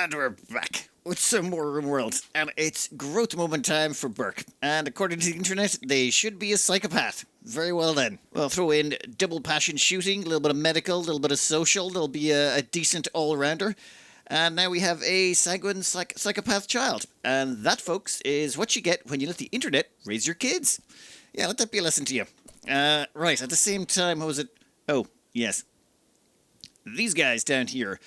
And we're back with some more Rimworld, and it's growth moment time for Burke. And according to the internet, they should be a psychopath. Very well then. We'll throw in double passion shooting, a little bit of medical, a little bit of social. There'll be a decent all-rounder. And now we have a sanguine psychopath child. And that, folks, is what you get when you let the internet raise your kids. Yeah, let that be a lesson to you. Right, at the same time, what was it? Oh, yes. These guys down here,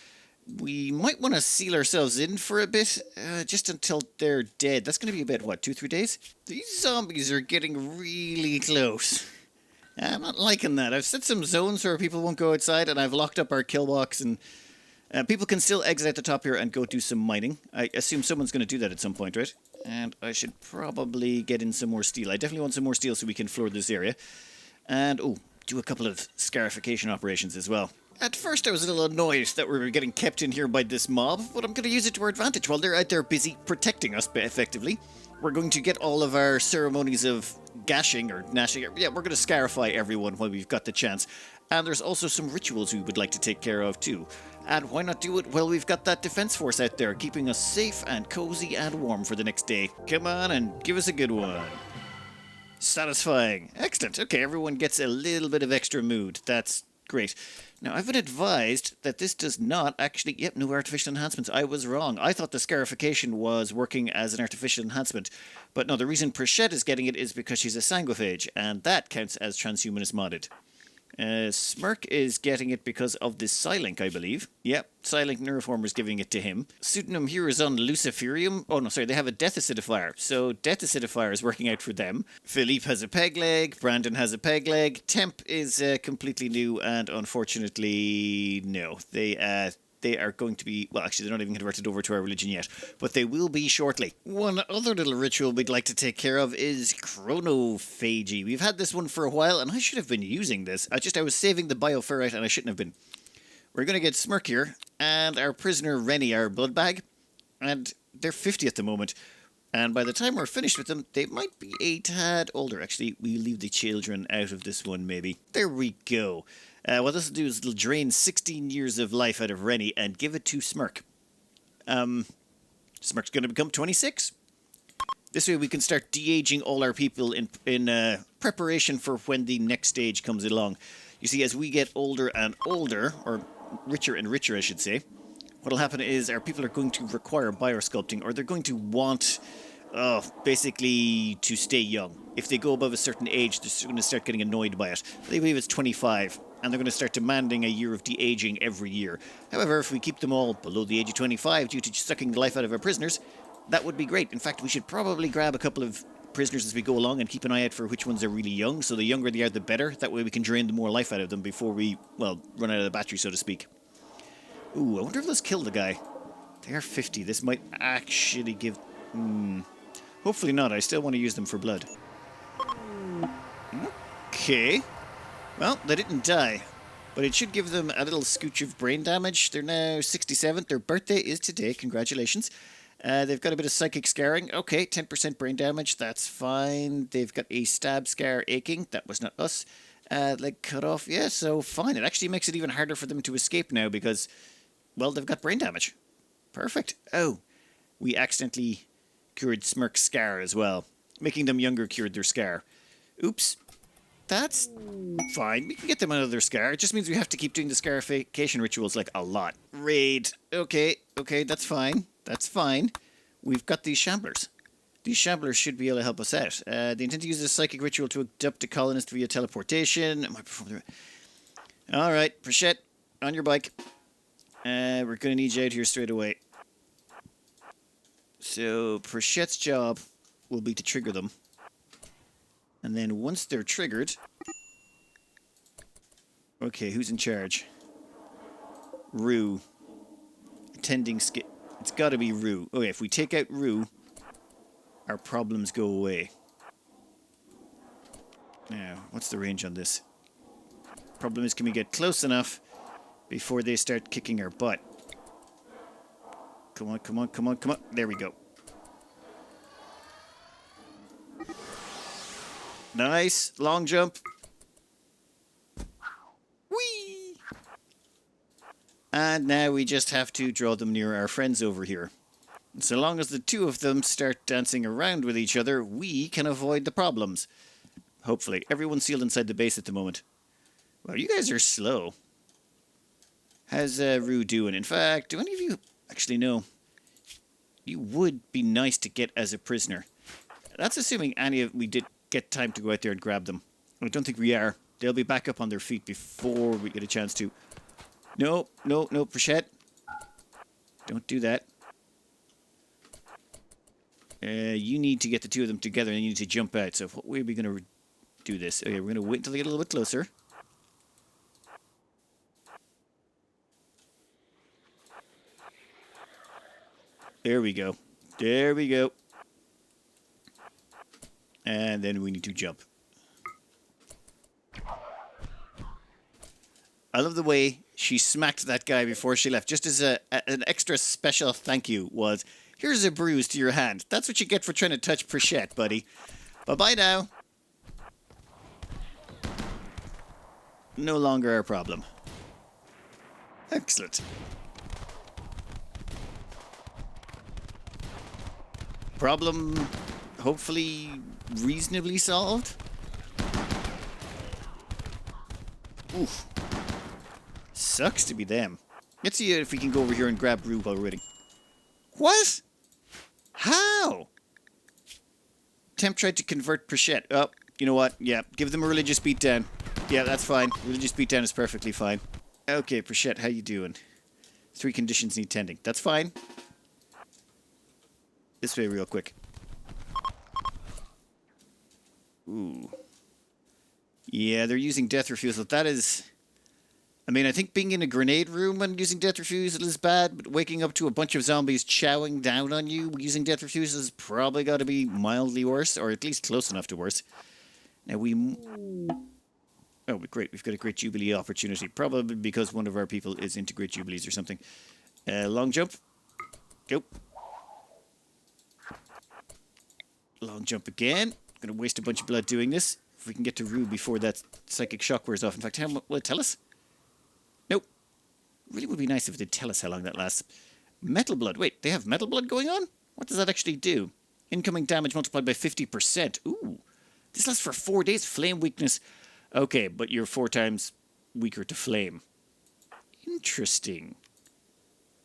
we might want to seal ourselves in for a bit, just until they're dead. That's going to be about, what, 2-3 days? These zombies are getting really close. I'm not liking that. I've set some zones where people won't go outside, and I've locked up our kill box, and people can still exit at the top here and go do some mining. I assume someone's going to do that at some point, right? And I should probably get in some more steel. I definitely want some more steel so we can floor this area. And, oh, do a couple of scarification operations as well. At first I was a little annoyed that we were getting kept in here by this mob, but I'm going to use it to our advantage while they're out there busy protecting us, effectively. We're going to get all of our ceremonies of gashing or gnashing. Yeah, we're going to scarify everyone while we've got the chance. And there's also some rituals we would like to take care of too. And why not do it while we've got that defense force out there, keeping us safe and cozy and warm for the next day. Come on and give us a good one. Satisfying. Excellent. Okay, everyone gets a little bit of extra mood. That's great. Now, I've been advised that this does not actually... Yep, no artificial enhancements. I was wrong. I thought the scarification was working as an artificial enhancement. But no, the reason Prashette is getting it is because she's a sanguiphage, and that counts as transhumanist modded. Smirk is getting it because of the Psylink, I believe. Yep, Psylink Neuroformer's giving it to him. Pseudonym here is on Luciferium. Oh, no, sorry, they have a Death Acidifier. So Death Acidifier is working out for them. Philippe has a peg leg. Brandon has a peg leg. Temp is completely new, and unfortunately, no. They are going to be... Well, actually, they're not even converted over to our religion yet, but they will be shortly. One other little ritual we'd like to take care of is chronophagy. We've had this one for a while, and I should have been using this. I was saving the bioferrite, and I shouldn't have been. We're going to get Smirk here, and our prisoner Rennie, our blood bag, and they're 50 at the moment. And by the time we're finished with them, they might be a tad older. Actually, we'll leave the children out of this one, maybe. There we go. What this will do is it'll drain 16 years of life out of Rennie and give it to Smirk. Smirk's going to become 26. This way we can start de-aging all our people in preparation for when the next stage comes along. You see, as we get older and older, or richer and richer, I should say, what'll happen is our people are going to require biosculpting, or they're going to want, basically, to stay young. If they go above a certain age, they're going to start getting annoyed by it. They believe it's 25. And they're going to start demanding a year of de-aging every year. However, if we keep them all below the age of 25 due to sucking the life out of our prisoners, that would be great. In fact, we should probably grab a couple of prisoners as we go along and keep an eye out for which ones are really young. So the younger they are, the better. That way we can drain the more life out of them before we, well, run out of the battery, so to speak. Ooh, I wonder if let's kill the guy. They are 50. This might actually give... Hopefully not. I still want to use them for blood. Okay. Well, they didn't die, but it should give them a little scooch of brain damage. They're now 67. Their birthday is today. Congratulations. They've got a bit of psychic scarring. Okay, 10% brain damage. That's fine. They've got a stab scar aching. That was not us. Leg cut off. Yeah, so fine. It actually makes it even harder for them to escape now because, well, they've got brain damage. Perfect. Oh, we accidentally cured Smirk's scar as well. Making them younger cured their scar. Oops. That's fine. We can get them out of their scar. It just means we have to keep doing the scarification rituals, like, a lot. Raid. Okay, that's fine. That's fine. We've got these shamblers. These shamblers should be able to help us out. They intend to use this psychic ritual to abduct a colonist via teleportation. Alright, Prashette, on your bike. We're going to need you out here straight away. So, Prashette's job will be to trigger them. And then once they're triggered... Okay, who's in charge? Rue. Attending skip. It's got to be Rue. Okay, if we take out Rue, our problems go away. Now, what's the range on this? Problem is, can we get close enough before they start kicking our butt? Come on, come on, come on, come on. There we go. Nice. Long jump. Whee! And now we just have to draw them near our friends over here. So long as the two of them start dancing around with each other, we can avoid the problems. Hopefully. Everyone's sealed inside the base at the moment. Well, you guys are slow. How's Rue doing? In fact, do any of you actually know? You would be nice to get as a prisoner. That's assuming any of we did get time to go out there and grab them. I don't think we are. They'll be back up on their feet before we get a chance to. No, no, no, Prashette. Don't do that. You need to get the two of them together and you need to jump out. So what way are we going to do this? Okay, we're going to wait until they get a little bit closer. There we go. There we go. And then we need to jump. I love the way she smacked that guy before she left. Just as an extra special thank you was, here's a bruise to your hand. That's what you get for trying to touch Prashette, buddy. Bye-bye now. No longer our problem. Excellent. Problem hopefully reasonably solved. Oof. Sucks to be them. Let's see if we can go over here and grab Rue while we're waiting. What? How? Temp tried to convert Prashette. Oh, you know what? Yeah, give them a religious beatdown. Yeah, that's fine. Religious beatdown is perfectly fine. Okay, Prashette, how you doing? 3 conditions need tending. That's fine. This way real quick. Ooh. Yeah, they're using death refusal. That is... I mean, I think being in a grenade room when using death refusal is bad, but waking up to a bunch of zombies chowing down on you using death refusal has probably got to be mildly worse, or at least close enough to worse. Now we... Oh, great. We've got a Great Jubilee opportunity. Probably because one of our people is into Great Jubilees or something. Long jump. Go. Long jump again. Going to waste a bunch of blood doing this. If we can get to Rue before that psychic shock wears off. In fact, will it tell us? Nope. Really would be nice if it did tell us how long that lasts. Metal blood. Wait, they have metal blood going on? What does that actually do? Incoming damage multiplied by 50%. Ooh. This lasts for 4 days. Flame weakness. Okay, but you're 4 times weaker to flame. Interesting.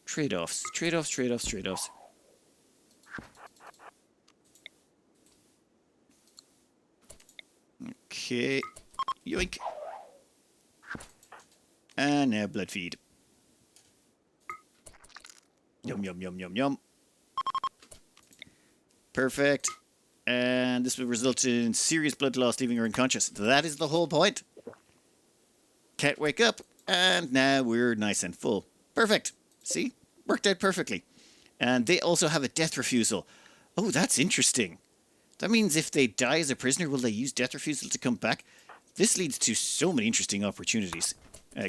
Trade-offs. Trade-offs, trade-offs, trade-offs. Okay. Yoink. And now blood feed. Yum, yum, yum, yum, yum. Perfect. And this will result in serious blood loss, leaving her unconscious. That is the whole point. Can't wake up. And now we're nice and full. Perfect. See? Worked out perfectly. And they also have a death refusal. Oh, that's interesting. That means if they die as a prisoner, will they use death refusal to come back? This leads to so many interesting opportunities.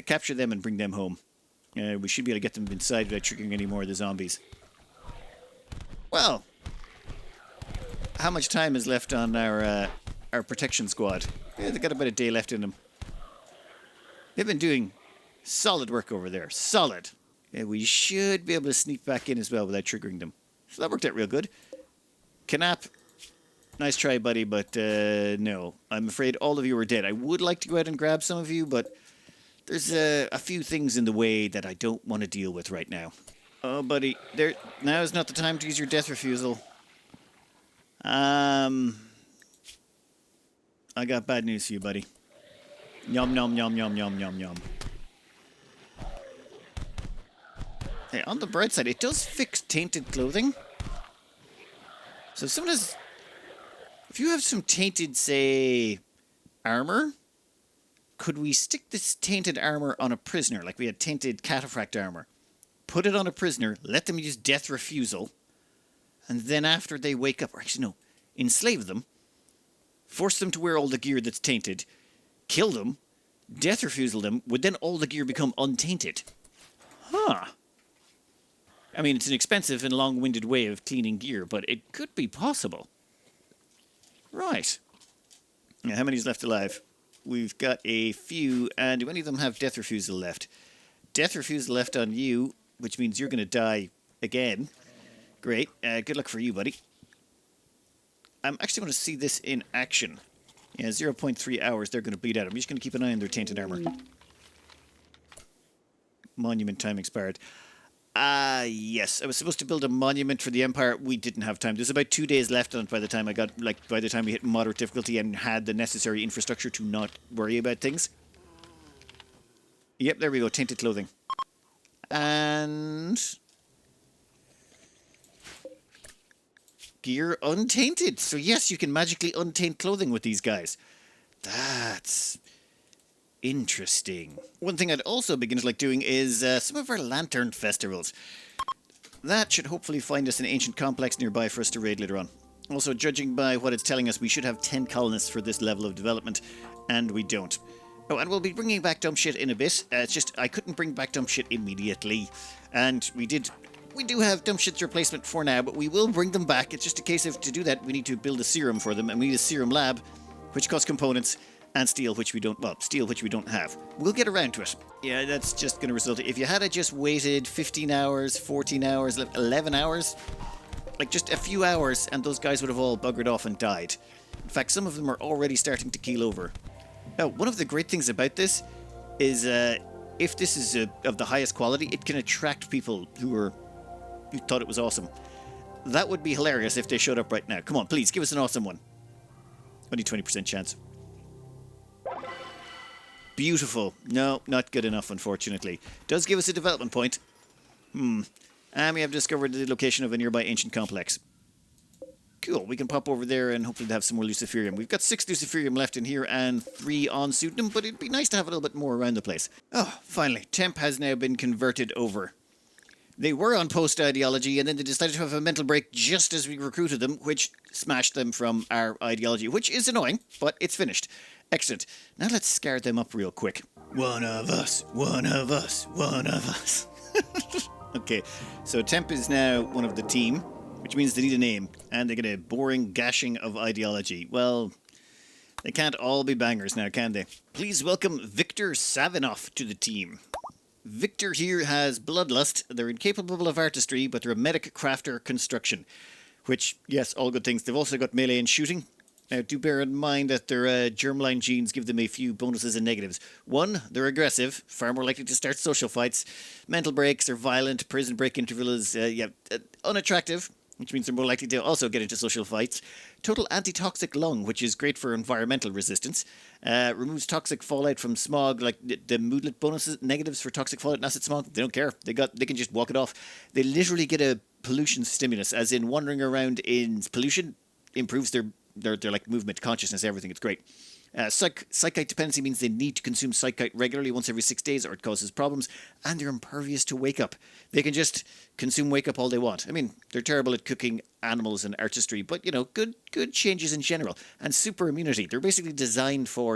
Capture them and bring them home. We should be able to get them inside without triggering any more of the zombies. Well, how much time is left on our protection squad? Yeah, they've got about a day left in them. They've been doing solid work over there. Solid. Yeah, we should be able to sneak back in as well without triggering them. So that worked out real good. Canap. Nice try, buddy, but no. I'm afraid all of you are dead. I would like to go ahead and grab some of you, but there's a few things in the way that I don't want to deal with right now. Oh, buddy, now is not the time to use your death refusal. I got bad news for you, buddy. Yum, yum, yum, yum, yum, yum, yum. Hey, on the bright side, it does fix tainted clothing. So if you have some tainted, say, armor, could we stick this tainted armor on a prisoner, like we had tainted cataphract armor? Put it on a prisoner, let them use death refusal, and then after they wake up, or actually no, enslave them, force them to wear all the gear that's tainted, kill them, death refusal them, would then all the gear become untainted? Huh. I mean, it's an expensive and long-winded way of cleaning gear, but it could be possible. Right. Now, how many's left alive? We've got a few, and do any of them have death refusal left? death refusal left on you, which means you're going to die again. Great. Good luck for you, buddy. I'm actually going to see this in action. Yeah, 0.3 hours, they're going to bleed out. I'm just going to keep an eye on their tainted armor. Monument time expired. Yes, I was supposed to build a monument for the Empire. We didn't have time. There's about 2 days left on it by the time by the time we hit moderate difficulty and had the necessary infrastructure to not worry about things. Yep, there we go, tainted clothing. And gear untainted. So yes, you can magically untaint clothing with these guys. That's interesting. One thing I'd also begin to like doing is some of our lantern festivals. That should hopefully find us an ancient complex nearby for us to raid later on. Also, judging by what it's telling us, we should have 10 colonists for this level of development, and we don't. Oh, and we'll be bringing back dump shit in a bit. It's just I couldn't bring back dump shit immediately, and we do have dump shit's replacement for now, but we will bring them back. It's just a case of, to do that, we need to build a serum for them, and we need a serum lab, which costs components, and steel, which we don't have. We'll get around to it. Yeah, that's just going to result. If you had just waited 15 hours, 14 hours, 11 hours, like just a few hours, and those guys would have all buggered off and died. In fact, some of them are already starting to keel over. Now, one of the great things about this is if this is of the highest quality, it can attract people who thought it was awesome. That would be hilarious if they showed up right now. Come on, please, give us an awesome one. Only 20% chance. Beautiful. No, not good enough, unfortunately. Does give us a development point. And we have discovered the location of a nearby ancient complex. Cool, we can pop over there and hopefully have some more Luciferium. We've got 6 Luciferium left in here and 3 on Pseudonym, but it'd be nice to have a little bit more around the place. Oh, finally, Temp has now been converted over. They were on post-ideology, and then they decided to have a mental break just as we recruited them, which smashed them from our ideology, which is annoying, but it's finished. Excellent. Now let's scare them up real quick. One of us, one of us, one of us. Okay, so Temp is now one of the team, which means they need a name, and they get a boring gashing of ideology. Well, they can't all be bangers now, can they? Please welcome Victor Savinoff to the team. Victor here has bloodlust. They're incapable of artistry, but they're a medic, crafter, construction. Which, yes, all good things. They've also got melee and shooting. Now, do bear in mind that their germline genes give them a few bonuses and negatives. 1, they're aggressive, far more likely to start social fights. Mental breaks are violent. Prison break intervals, unattractive, which means they're more likely to also get into social fights. Total antitoxic lung, which is great for environmental resistance. Removes toxic fallout from smog, like the moodlet bonuses, negatives for toxic fallout and acid smog. They don't care. They can just walk it off. They literally get a pollution stimulus, as in wandering around in pollution improves their like movement, consciousness, everything. It's great. Psychite dependency means they need to consume psychite regularly once every 6 days or it causes problems, and they're impervious to wake up. They can just consume wake up all they want. I mean, they're terrible at cooking animals and artistry, but good changes in general. And super immunity. They're basically designed for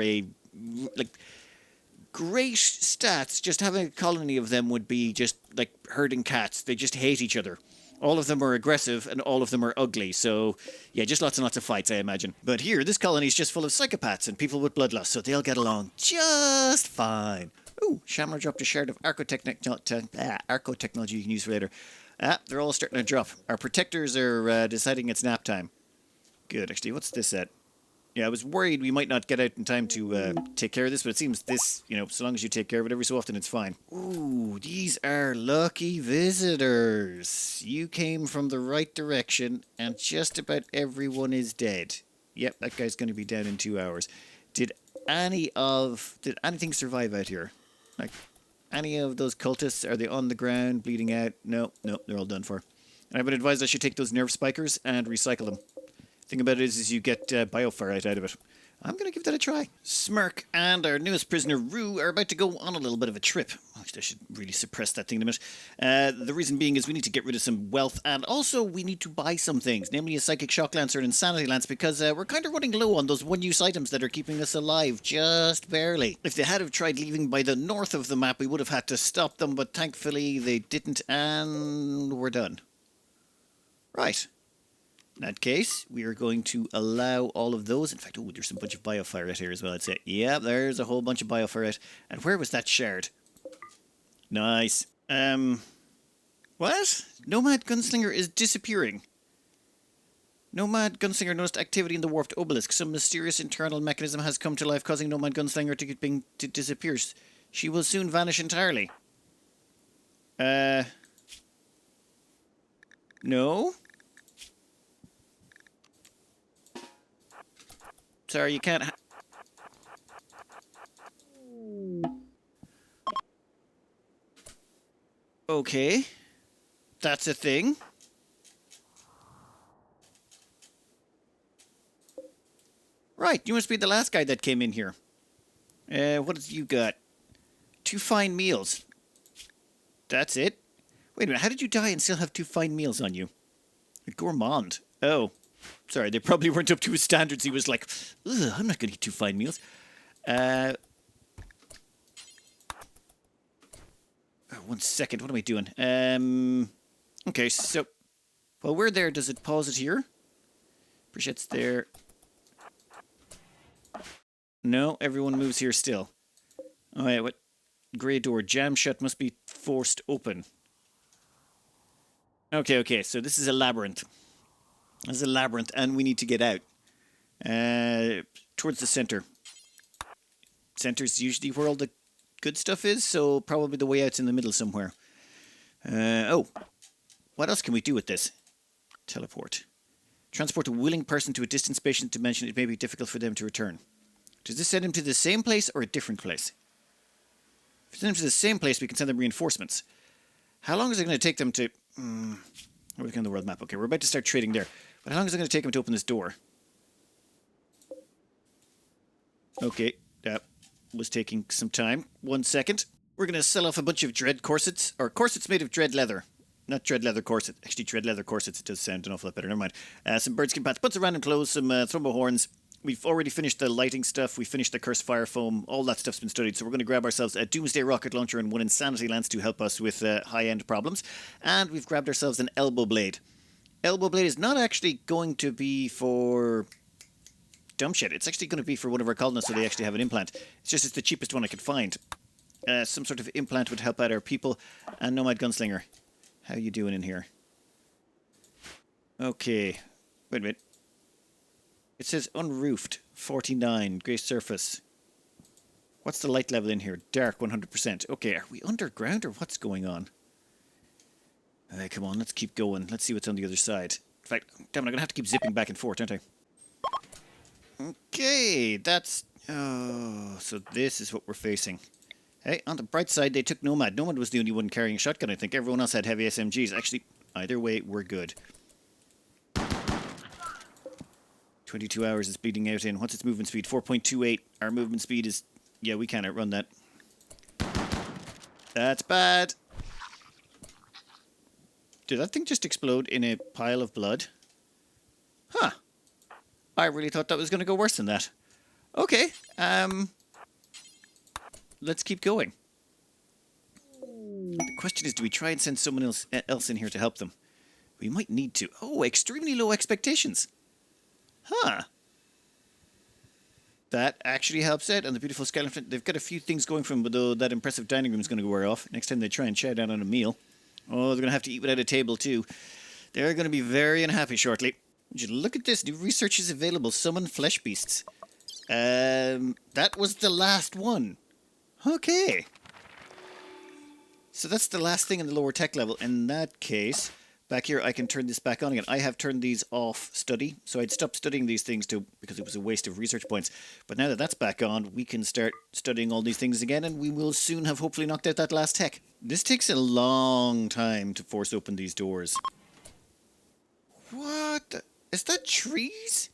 great stats. Just having a colony of them would be just like herding cats. They just hate each other. All of them are aggressive, and all of them are ugly, so yeah, just lots and lots of fights, I imagine. But here, this colony is just full of psychopaths and people with bloodlust, so they'll get along just fine. Ooh, Shamler dropped a shard of Arco technology you can use for later. They're all starting to drop. Our protectors are deciding it's nap time. Good, actually. What's this at? Yeah, I was worried we might not get out in time to take care of this, but it seems this, so long as you take care of it every so often, it's fine. Ooh, these are lucky visitors. You came from the right direction, and just about everyone is dead. Yep, that guy's going to be down in 2 hours. Did anything survive out here? Like, any of those cultists, are they on the ground, bleeding out? No, they're all done for. And I've been advised I should take those nerve spikers and recycle them. Thing about it is you get bioferrite out of it. I'm going to give that a try. Smirk and our newest prisoner, Rue, are about to go on a little bit of a trip. I should really suppress that thing in a minute. The reason being is we need to get rid of some wealth, and also we need to buy some things, namely a Psychic Shock Lance or an Insanity Lance, because we're kind of running low on those one-use items that are keeping us alive, just barely. If they had have tried leaving by the north of the map, we would have had to stop them, but thankfully they didn't, and we're done. Right. In that case, we are going to allow all of those. In fact, there's a bunch of bioferrite here as well, I'd say. Yeah, there's a whole bunch of bioferrite. And where was that shard? Nice. What? Nomad Gunslinger is disappearing. Nomad Gunslinger noticed activity in the warped obelisk. Some mysterious internal mechanism has come to life, causing Nomad Gunslinger to disappear. She will soon vanish entirely. No? Sorry, you can't Okay. That's a thing. Right, you must be the last guy that came in here. What have you got? 2 fine meals. That's it? Wait a minute, how did you die and still have 2 fine meals on you? A gourmand. Oh. Sorry, they probably weren't up to his standards. He was like, ugh, I'm not going to eat 2 fine meals. One second, what am I doing? Okay, so while we're there, does it pause it here? Brichette's there. No, everyone moves here still. Oh yeah, what? Grey door, jam shut, must be forced open. Okay, so this is a labyrinth. This is a labyrinth, and we need to get out. Towards the center. Center's usually where all the good stuff is, so probably the way out's in the middle somewhere. Oh. What else can we do with this? Teleport. Transport a willing person to a distant spatial dimension. It may be difficult for them to return. Does this send him to the same place or a different place? If we send them to the same place, we can send them reinforcements. How long is it going to take them to... we're looking on the world map. Okay, we're about to start trading there. But how long is it going to take them to open this door? Okay, that was taking some time. 1 second. We're going to sell off a bunch of dread corsets. Or corsets made of dread leather. Not dread leather corsets. Actually, dread leather corsets. It does sound an awful lot better. Never mind. Some birdskin pants. Bunch of random clothes. Some thrombo horns. We've already finished the lighting stuff. We finished the cursed fire foam. All that stuff's been studied. So we're going to grab ourselves a Doomsday rocket launcher and 1 insanity lance to help us with high-end problems. And we've grabbed ourselves an elbow blade. Elbow blade is not actually going to be for dumb shit. It's actually going to be for one of our colonists so they actually have an implant. It's just it's the cheapest one I could find. Some sort of implant would help out our people. And Nomad Gunslinger. How you doing in here? Okay. Wait a minute. It says unroofed, 49, grey surface. What's the light level in here? Dark, 100%. Okay, are we underground or what's going on? Come on, let's keep going. Let's see what's on the other side. In fact, damn it, I'm going to have to keep zipping back and forth, aren't I? Okay, that's... Oh, so this is what we're facing. Hey, on the bright side, they took Nomad. Nomad was the only one carrying a shotgun, I think. Everyone else had heavy SMGs. Actually, either way, we're good. 22 hours is bleeding out in. What's its movement speed? 4.28. Our movement speed is... Yeah, we can't outrun that. That's bad. Did that thing just explode in a pile of blood? Huh. I really thought that was going to go worse than that. Okay. Let's keep going. The question is, do we try and send someone else in here to help them? We might need to. Oh, extremely low expectations. Huh. That actually helps out. And the beautiful skeleton, they've got a few things going for them, but though that impressive dining room is going to wear off. Next time they try and chow down on a meal. Oh, they're going to have to eat without a table too. They're going to be very unhappy shortly. Would you look at this? New research is available. Summon flesh beasts. That was the last one. Okay. So that's the last thing in the lower tech level. In that case... Back here, I can turn this back on again. I have turned these off study, so I'd stopped studying these things because it was a waste of research points. But now that that's back on, we can start studying all these things again, and we will soon have hopefully knocked out that last tech. This takes a long time to force open these doors. What? Is that trees?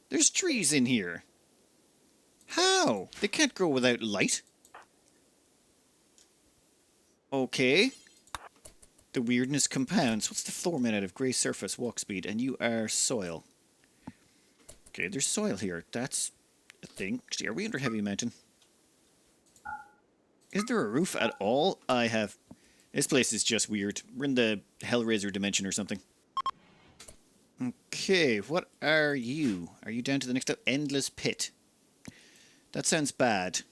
There's trees in here. How? They can't grow without light. Okay. The weirdness compounds. What's the floor made out of? Grey surface, walk speed, and you are soil. Okay, there's soil here. That's a thing. Actually, are we under Heavy Mountain? Is there a roof at all? This place is just weird. We're in the Hellraiser dimension or something. Okay, what are you? Are you down to the next up? Endless pit. That sounds bad.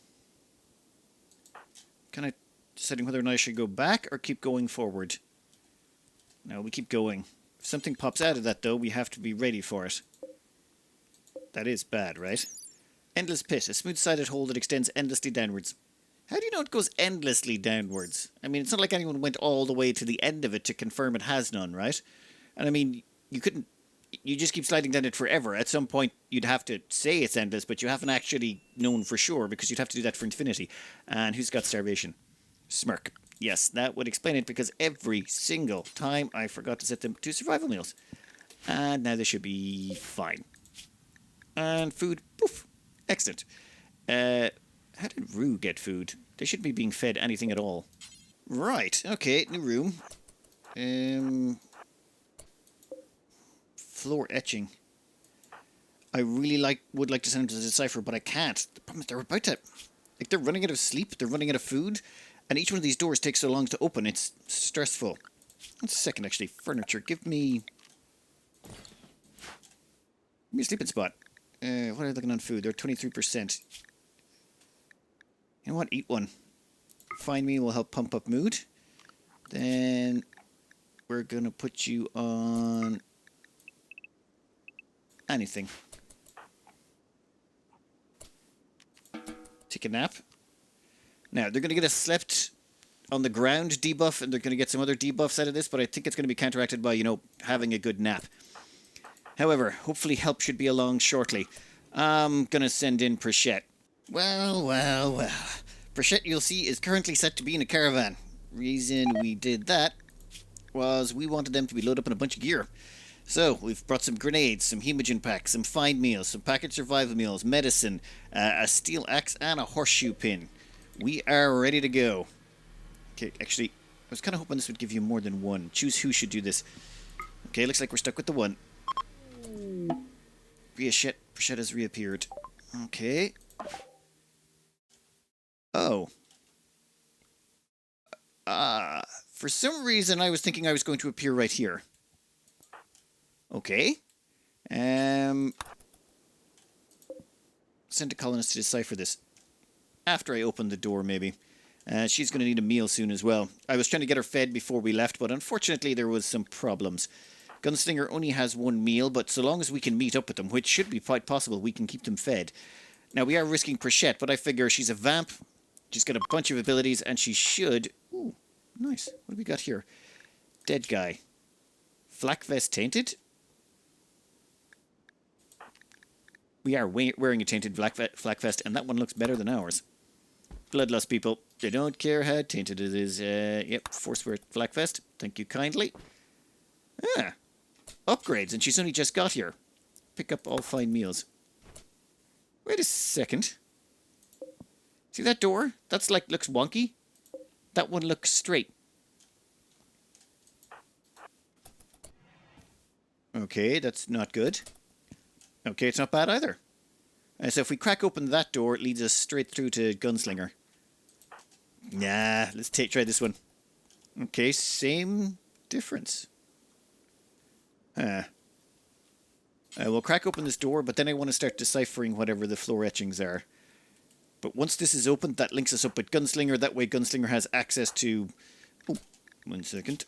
Can I Deciding whether or not I should go back or keep going forward. No, we keep going. If something pops out of that, though, we have to be ready for it. That is bad, right? Endless pit. A smooth-sided hole that extends endlessly downwards. How do you know it goes endlessly downwards? I mean, it's not like anyone went all the way to the end of it to confirm it has none, right? And I mean, you couldn't... You just keep sliding down it forever. At some point, you'd have to say it's endless, but you haven't actually known for sure, because you'd have to do that for infinity. And who's got starvation? Smirk. Yes, that would explain it, because every single time I forgot to set them to survival meals. And now they should be fine. And food, poof. Excellent. How did Rue get food? They shouldn't be being fed anything at all. Right, okay, new room. Floor etching. I really would like to send them to Decipher, but I can't. The problem is they're about to... Like, they're running out of sleep, they're running out of food, and each one of these doors takes so long to open, it's stressful. One second, actually. Furniture, give me a sleeping spot. What are they looking on food? They're 23%. You know what? Eat one. Find me will help pump up mood. Then we're going to put you on anything. Take a nap. Now, they're going to get a slept on the ground debuff, and they're going to get some other debuffs out of this, but I think it's going to be counteracted by, you know, having a good nap. However, hopefully help should be along shortly. I'm going to send in Prachette. Well. Prachette, you'll see, is currently set to be in a caravan. Reason we did that was we wanted them to be loaded up on a bunch of gear. So, we've brought some grenades, some hemogen packs, some find meals, some packaged survival meals, medicine, a steel axe, and a horseshoe pin. We are ready to go. Okay, actually, I was kind of hoping this would give you more than one. Choose who should do this. Okay, looks like we're stuck with the one. Prachette has reappeared. Okay. Oh. For some reason I was thinking I was going to appear right here. Okay. Send a Colonist to decipher this. After I open the door, maybe. She's going to need a meal soon as well. I was trying to get her fed before we left, but unfortunately there was some problems. Gunslinger only has one meal, but so long as we can meet up with them, which should be quite possible, we can keep them fed. Now, we are risking Prachette, but I figure she's a vamp. She's got a bunch of abilities, and she should... Ooh, nice. What do we got here? Dead guy. Flak vest tainted? We are wearing a tainted flak vest, and that one looks better than ours. Bloodlust people. They don't care how tainted it is. Yep, Forcewear flak vest. Thank you kindly. Ah. Upgrades, and she's only just got here. Pick up all fine meals. Wait a second. See that door? That's like, looks wonky. That one looks straight. Okay, that's not good. Okay, it's not bad either. So if we crack open that door, it leads us straight through to Gunslinger. Nah, let's try this one. Okay, same difference. We'll crack open this door, but then I want to start deciphering whatever the floor etchings are. But once this is opened, that links us up with Gunslinger. That way Gunslinger has access to... Oh, 1 second.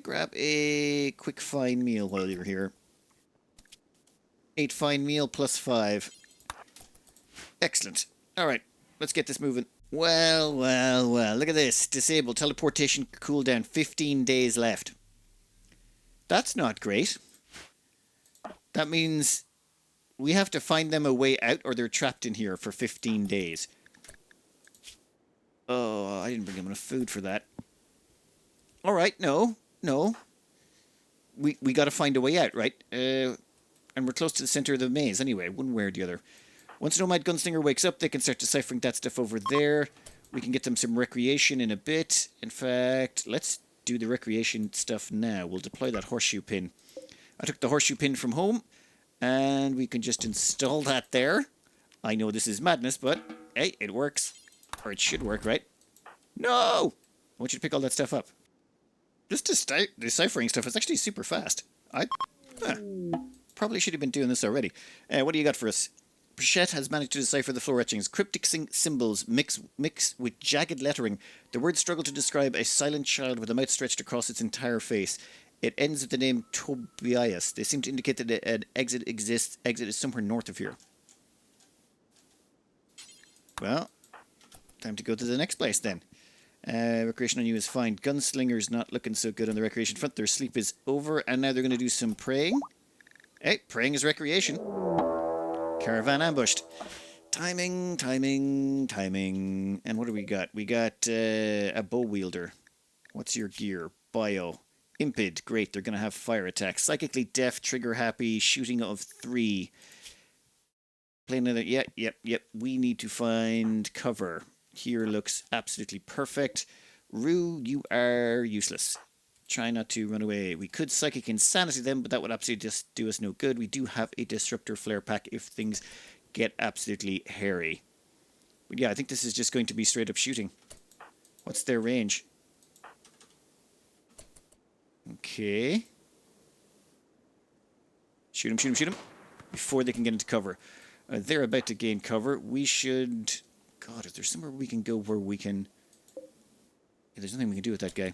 Grab a quick fine meal while you're here. 8 fine meal plus 5. Excellent. Alright, let's get this moving. Well. Look at this. Disabled. Teleportation cooldown. 15 days left. That's not great. That means we have to find them a way out or they're trapped in here for 15 days. Oh, I didn't bring them enough food for that. Alright, no. We got to find a way out, right? And we're close to the center of the maze anyway, one way or the other. Once Nomad Gunslinger wakes up, they can start deciphering that stuff over there. We can get them some recreation in a bit. In fact, let's do the recreation stuff now. We'll deploy that horseshoe pin. I took the horseshoe pin from home, and we can just install that there. I know this is madness, but hey, it works. Or it should work, right? No! I want you to pick all that stuff up. Just deciphering stuff is actually super fast. Probably should have been doing this already. What do you got for us? Prichette has managed to decipher the floor etchings. Cryptic symbols mix with jagged lettering. The words struggle to describe a silent child with a mouth stretched across its entire face. It ends with the name Tobias. They seem to indicate that an exit exists. Exit is somewhere north of here. Well, time to go to the next place then. Recreation on you is fine. Gunslinger's not looking so good on the recreation front. Their sleep is over, and now they're going to do some praying. Hey, praying is recreation. Caravan ambushed. Timing. And what do we got? We got a bow wielder. What's your gear? Bio. Impid. Great, they're going to have fire attacks. Psychically deaf, trigger happy, shooting of 3. Play another. Yep. We need to find cover. Here looks absolutely perfect. Rue, you are useless. Try not to run away. We could psychic insanity them, but that would absolutely just do us no good. We do have a disruptor flare pack if things get absolutely hairy. But yeah, I think this is just going to be straight up shooting. What's their range? Okay. Shoot him. Before they can get into cover. They're about to gain cover. We should... God, is there somewhere we can go where we can... Yeah, there's nothing we can do with that guy.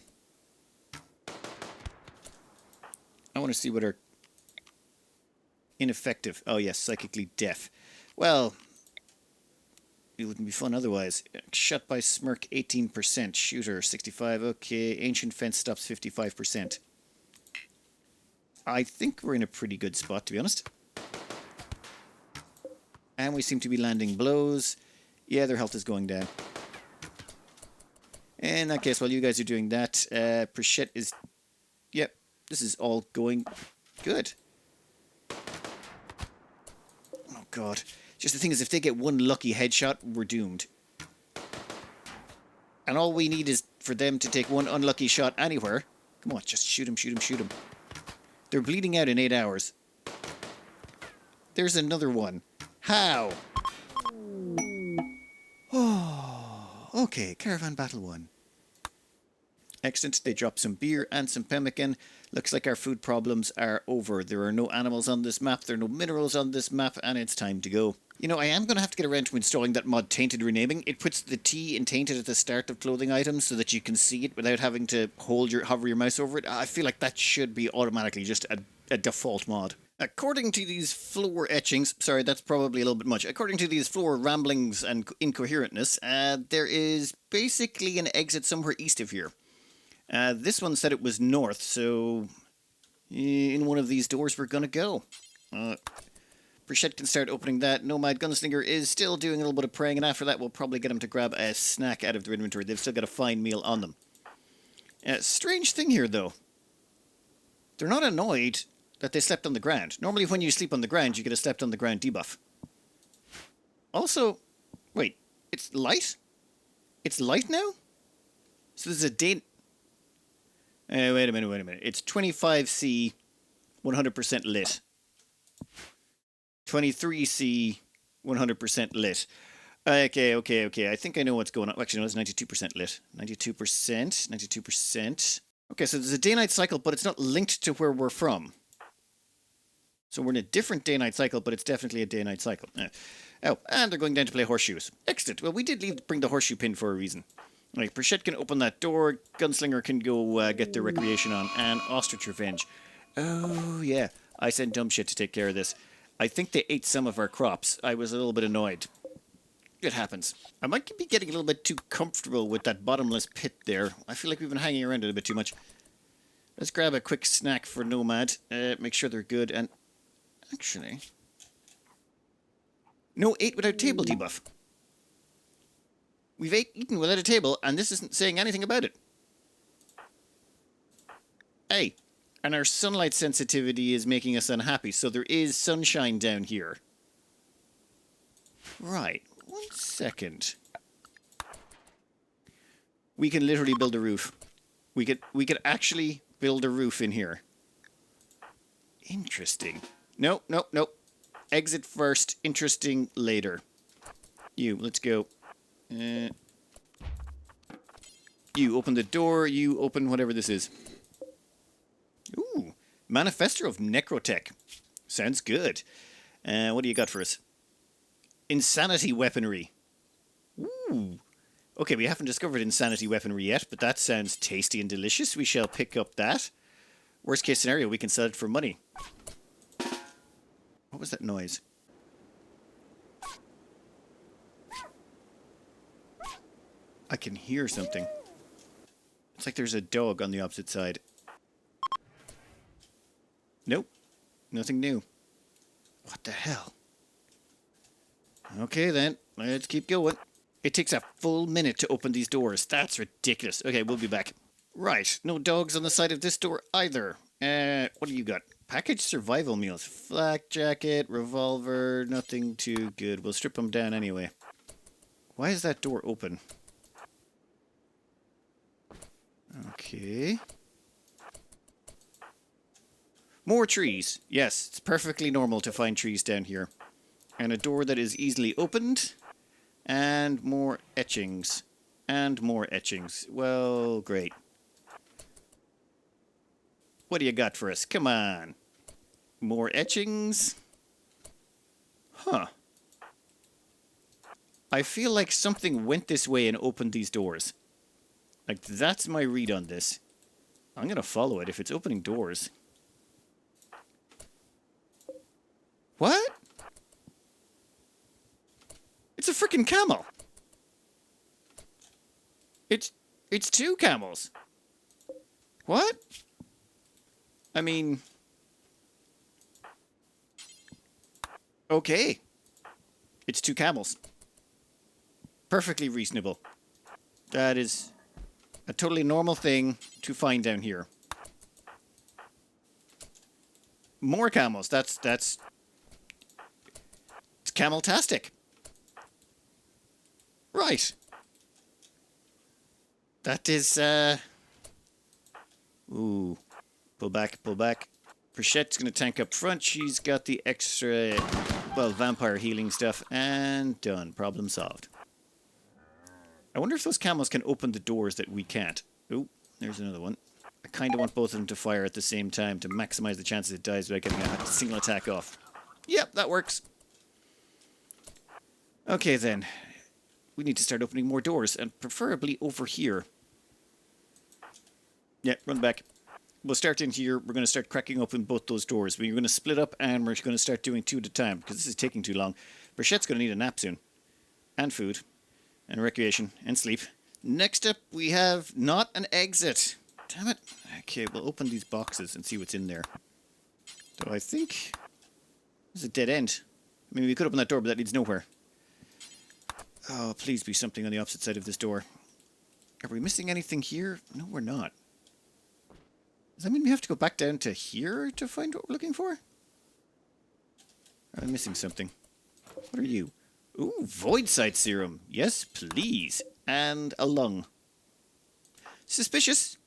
I want to see what our... Ineffective. Oh, yes, psychically deaf. Well, it wouldn't be fun otherwise. Shot by smirk, 18%. Shooter, 65. Okay, ancient fence stops, 55%. I think we're in a pretty good spot, to be honest. And we seem to be landing blows. Yeah, their health is going down. In that case, while you guys are doing that, Prichette is... Yep, this is all going good. Oh, God. Just the thing is, if they get one lucky headshot, we're doomed. And all we need is for them to take one unlucky shot anywhere. Come on, just shoot him. They're bleeding out in 8 hours. There's another one. How? Oh, okay, Caravan Battle 1. Excellent, they dropped some beer and some pemmican. Looks like our food problems are over. There are no animals on this map, there are no minerals on this map, and it's time to go. You know, I am going to have to get around to installing that mod Tainted Renaming. It puts the T in Tainted at the start of clothing items so that you can see it without having to hover your mouse over it. I feel like that should be automatically just a default mod. According to these floor etchings, sorry, that's probably a little bit much. According to these floor ramblings and incoherentness, there is basically an exit somewhere east of here. This one said it was north, so in one of these doors we're gonna go. Prichette can start opening that. Nomad Gunslinger is still doing a little bit of praying, and after that we'll probably get him to grab a snack out of their inventory. They've still got a fine meal on them. Strange thing here, though. They're not annoyed that they slept on the ground. Normally when you sleep on the ground, you get a slept on the ground debuff. Also, wait, it's light? It's light now? So there's a day... wait a minute. It's 25C, 100% lit. 23C, 100% lit. Okay. I think I know what's going on. Actually, no, it's 92% lit. 92%. Okay, so there's a day-night cycle, but it's not linked to where we're from. So we're in a different day-night cycle, but it's definitely a day-night cycle. Oh, and they're going down to play horseshoes. Excellent. Well, we did bring the horseshoe pin for a reason. Right, Prichette can open that door. Gunslinger can go get their recreation on. And Ostrich Revenge. Oh, yeah. I sent dumb shit to take care of this. I think they ate some of our crops. I was a little bit annoyed. It happens. I might be getting a little bit too comfortable with that bottomless pit there. I feel like we've been hanging around it a bit too much. Let's grab a quick snack for Nomad. Make sure they're good. And actually... No, 8 without table debuff. We've eaten without a table, and this isn't saying anything about it. Hey, and our sunlight sensitivity is making us unhappy, so there is sunshine down here. Right, 1 second. We can literally build a roof. We could actually build a roof in here. Interesting. Nope. Exit first, interesting later. Let's go. You open the door, you open whatever this is. Ooh, Manifesto of Necrotech. Sounds good. What do you got for us? Insanity weaponry. Ooh. Okay, we haven't discovered insanity weaponry yet, but that sounds tasty and delicious. We shall pick up that. Worst case scenario, we can sell it for money. What was that noise? I can hear something. It's like there's a dog on the opposite side. Nope. Nothing new. What the hell? Okay then, let's keep going. It takes a full minute to open these doors. That's ridiculous. Okay, we'll be back. Right, no dogs on the side of this door either. What do you got? Packaged survival meals. Flak jacket, revolver, nothing too good. We'll strip them down anyway. Why is that door open? Okay. More trees. Yes, it's perfectly normal to find trees down here. And a door that is easily opened. And more etchings. And more etchings. Well, great. What do you got for us? Come on. More etchings. Huh. I feel like something went this way and opened these doors. Like, that's my read on this. I'm gonna follow it if it's opening doors. What? It's a freaking camel. It's two camels. What? I mean... Okay. It's two camels. Perfectly reasonable. That is a totally normal thing to find down here. More camels. That's it's camel-tastic. Right. That is, Ooh. Pull back, pull back. Prichette's going to tank up front. She's got the extra, well, vampire healing stuff. And done. Problem solved. I wonder if those camels can open the doors that we can't. Oh, there's another one. I kind of want both of them to fire at the same time to maximize the chances it dies without getting a single attack off. Yep, that works. Okay, then. We need to start opening more doors, and preferably over here. Yeah, run back. We'll start in here. We're going to start cracking open both those doors. We're going to split up, and we're going to start doing two at a time, because this is taking too long. Brichette's going to need a nap soon. And food. And recreation. And sleep. Next up, we have not an exit. Damn it. Okay, we'll open these boxes and see what's in there. So I think... This is a dead end. I mean, we could open that door, but that leads nowhere. Oh, please be something on the opposite side of this door. Are we missing anything here? No, we're not. Does that mean we have to go back down to here to find what we're looking for? Are I missing something? What are you? Ooh, void sight serum. Yes, please. And a lung. Suspicious.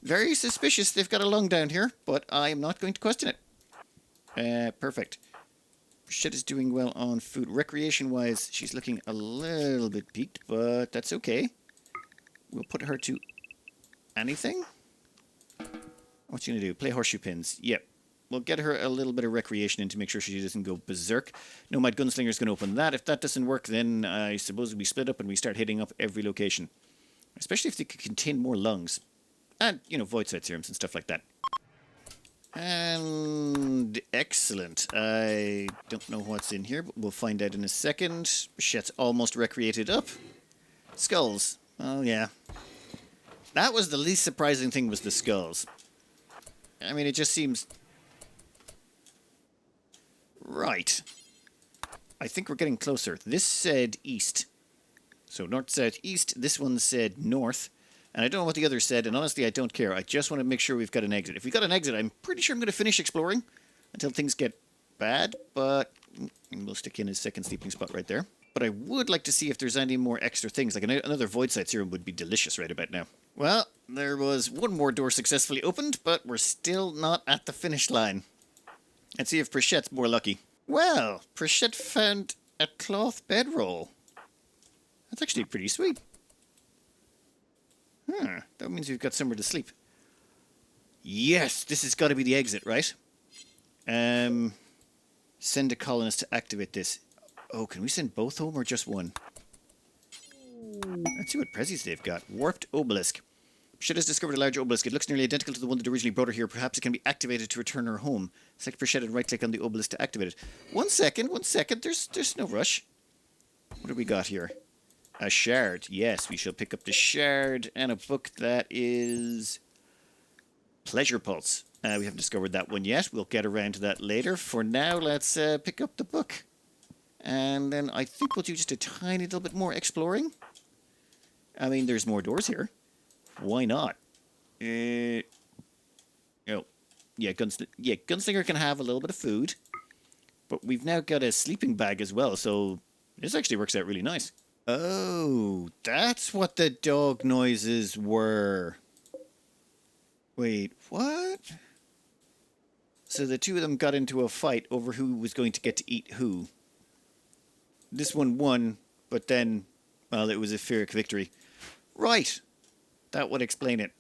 Very suspicious they've got a lung down here, but I'm not going to question it. Perfect. Shit is doing well on food. Recreation-wise, she's looking a little bit peaked, but that's okay. We'll put her to anything. What's she going to do? Play horseshoe pins. Yep. We'll get her a little bit of recreation in to make sure she doesn't go berserk. Nomad Gunslinger's going to open that. If that doesn't work, then I suppose we split up and we start hitting up every location. Especially if they could contain more lungs. And, you know, void sight serums and stuff like that. And excellent. I don't know what's in here, but we'll find out in a second. Shit's almost recreated up. Skulls. Oh, yeah. That was the least surprising thing, was the skulls. I mean, it just seems... Right. I think we're getting closer. This said east. So north, south, east. This one said north. And I don't know what the other said, and honestly, I don't care. I just want to make sure we've got an exit. If we've got an exit, I'm pretty sure I'm going to finish exploring until things get bad, but we'll stick in his second sleeping spot right there. But I would like to see if there's any more extra things. Like another void sight serum would be delicious right about now. Well, there was one more door successfully opened, but we're still not at the finish line. Let's see if Prichette's more lucky. Well, Prichette found a cloth bedroll. That's actually pretty sweet. That means we've got somewhere to sleep. Yes, this has got to be the exit, right? Send a colonist to activate this. Oh, can we send both home or just one? Let's see what prezzies they've got. Warped obelisk. Shed has discovered a large obelisk. It looks nearly identical to the one that originally brought her here. Perhaps it can be activated to return her home. Select for Shed and right-click on the obelisk to activate it. One second. There's no rush. What do we got here? A shard. Yes, we shall pick up the shard and a book that is Pleasure Pulse. We haven't discovered that one yet. We'll get around to that later. For now, let's pick up the book. And then I think we'll do just a tiny little bit more exploring. I mean, there's more doors here. Why not? Oh. Yeah, Gunslinger can have a little bit of food. But we've now got a sleeping bag as well, so this actually works out really nice. Oh, that's what the dog noises were. Wait, what? So the two of them got into a fight over who was going to get to eat who. This one won, but then, well, it was a Pyrrhic victory. Right. That would explain it.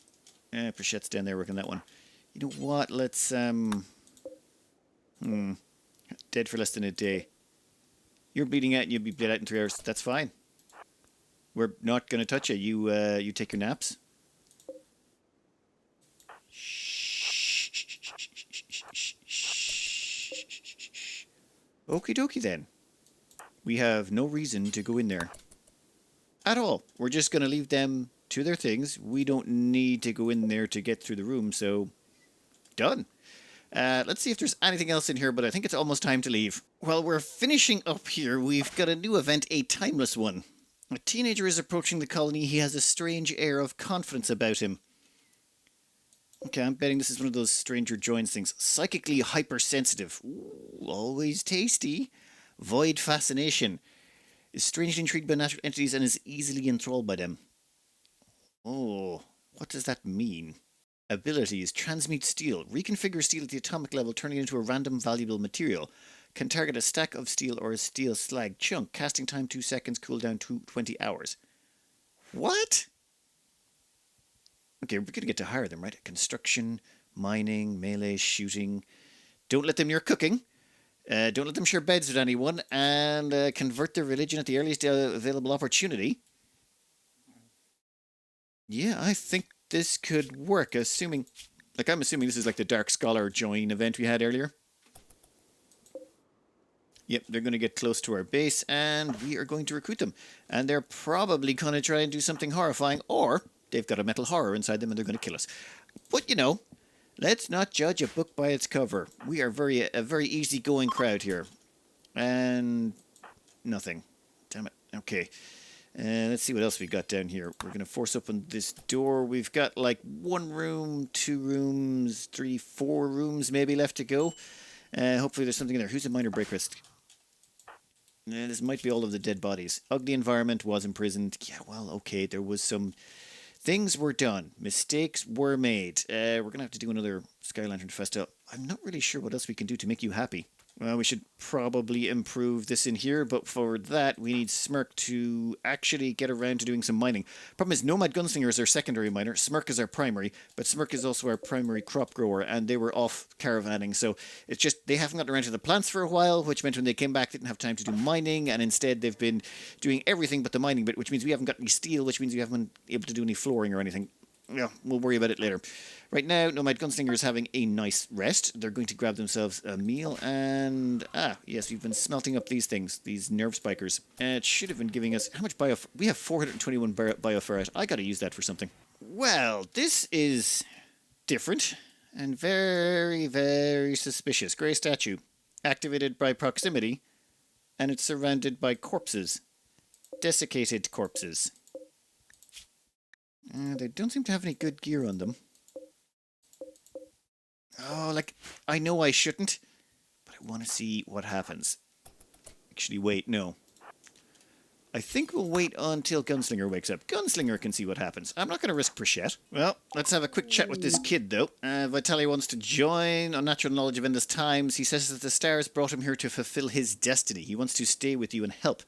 Prechette's down there working that one. You know what? Let's, Dead for less than a day. You're bleeding out and you'll be bled out in 3 hours. That's fine. We're not going to touch you. You take your naps. Okie dokie then. We have no reason to go in there. At all. We're just going to leave them to their things. We don't need to go in there to get through the room, so done. Let's see if there's anything else in here, but I think it's almost time to leave. Well, we're finishing up here. We've got a new event, a timeless one. A teenager is approaching the colony. He has a strange air of confidence about him. Okay, I'm betting this is one of those stranger joins things. Psychically hypersensitive. Ooh, always tasty. Void fascination. Is strangely intrigued by natural entities and is easily enthralled by them. Oh, what does that mean? Abilities. Transmute steel. Reconfigure steel at the atomic level, turning it into a random valuable material. Can target a stack of steel or a steel slag chunk. Casting time 2 seconds, cooldown 20 hours. What? Okay, we're going to get to hire them, right? Construction, mining, melee, shooting. Don't let them near cooking. Don't let them share beds with anyone. And convert their religion at the earliest available opportunity. Yeah, I think this could work, assuming... I'm assuming this is like the Dark Scholar join event we had earlier. Yep, they're going to get close to our base, and we are going to recruit them. And they're probably going to try and do something horrifying, or they've got a metal horror inside them and they're going to kill us. But, you know, let's not judge a book by its cover. We are a very easygoing crowd here. And nothing. Damn it. Okay. Let's see what else we got down here. We're going to force open this door. We've got like 1 room, 2 rooms, 3, 4 rooms maybe left to go. Hopefully there's something in there. Who's a minor break risk? This might be all of the dead bodies. Ugly environment, was imprisoned. Yeah, well, okay, there was some... Things were done. Mistakes were made. We're going to have to do another Sky Lantern Festa. I'm not really sure what else we can do to make you happy. Well, we should probably improve this in here, but for that, we need Smirk to actually get around to doing some mining. Problem is, Nomad Gunslinger is our secondary miner, Smirk is our primary, but Smirk is also our primary crop grower, and they were off caravanning, so it's just, they haven't gotten around to the plants for a while, which meant when they came back, they didn't have time to do mining, and instead they've been doing everything but the mining bit, which means we haven't got any steel, which means we haven't been able to do any flooring or anything. Yeah, we'll worry about it later. Right now, Nomad Gunslinger is having a nice rest. They're going to grab themselves a meal and... yes, we've been smelting up these things, these nerve spikers. It should have been giving us... How much bio... We have 421 bioferrite. I gotta use that for something. Well, this is different and very, very suspicious. Grey statue. Activated by proximity, and it's surrounded by corpses. Desiccated corpses. They don't seem to have any good gear on them. Oh, I know I shouldn't, but I want to see what happens. Actually, wait, no. I think we'll wait until Gunslinger wakes up. Gunslinger can see what happens. I'm not going to risk Prechette. Well, let's have a quick chat with this kid, though. Vitaly wants to join Unnatural Knowledge of Endless Times. He says that the stars brought him here to fulfill his destiny. He wants to stay with you and help.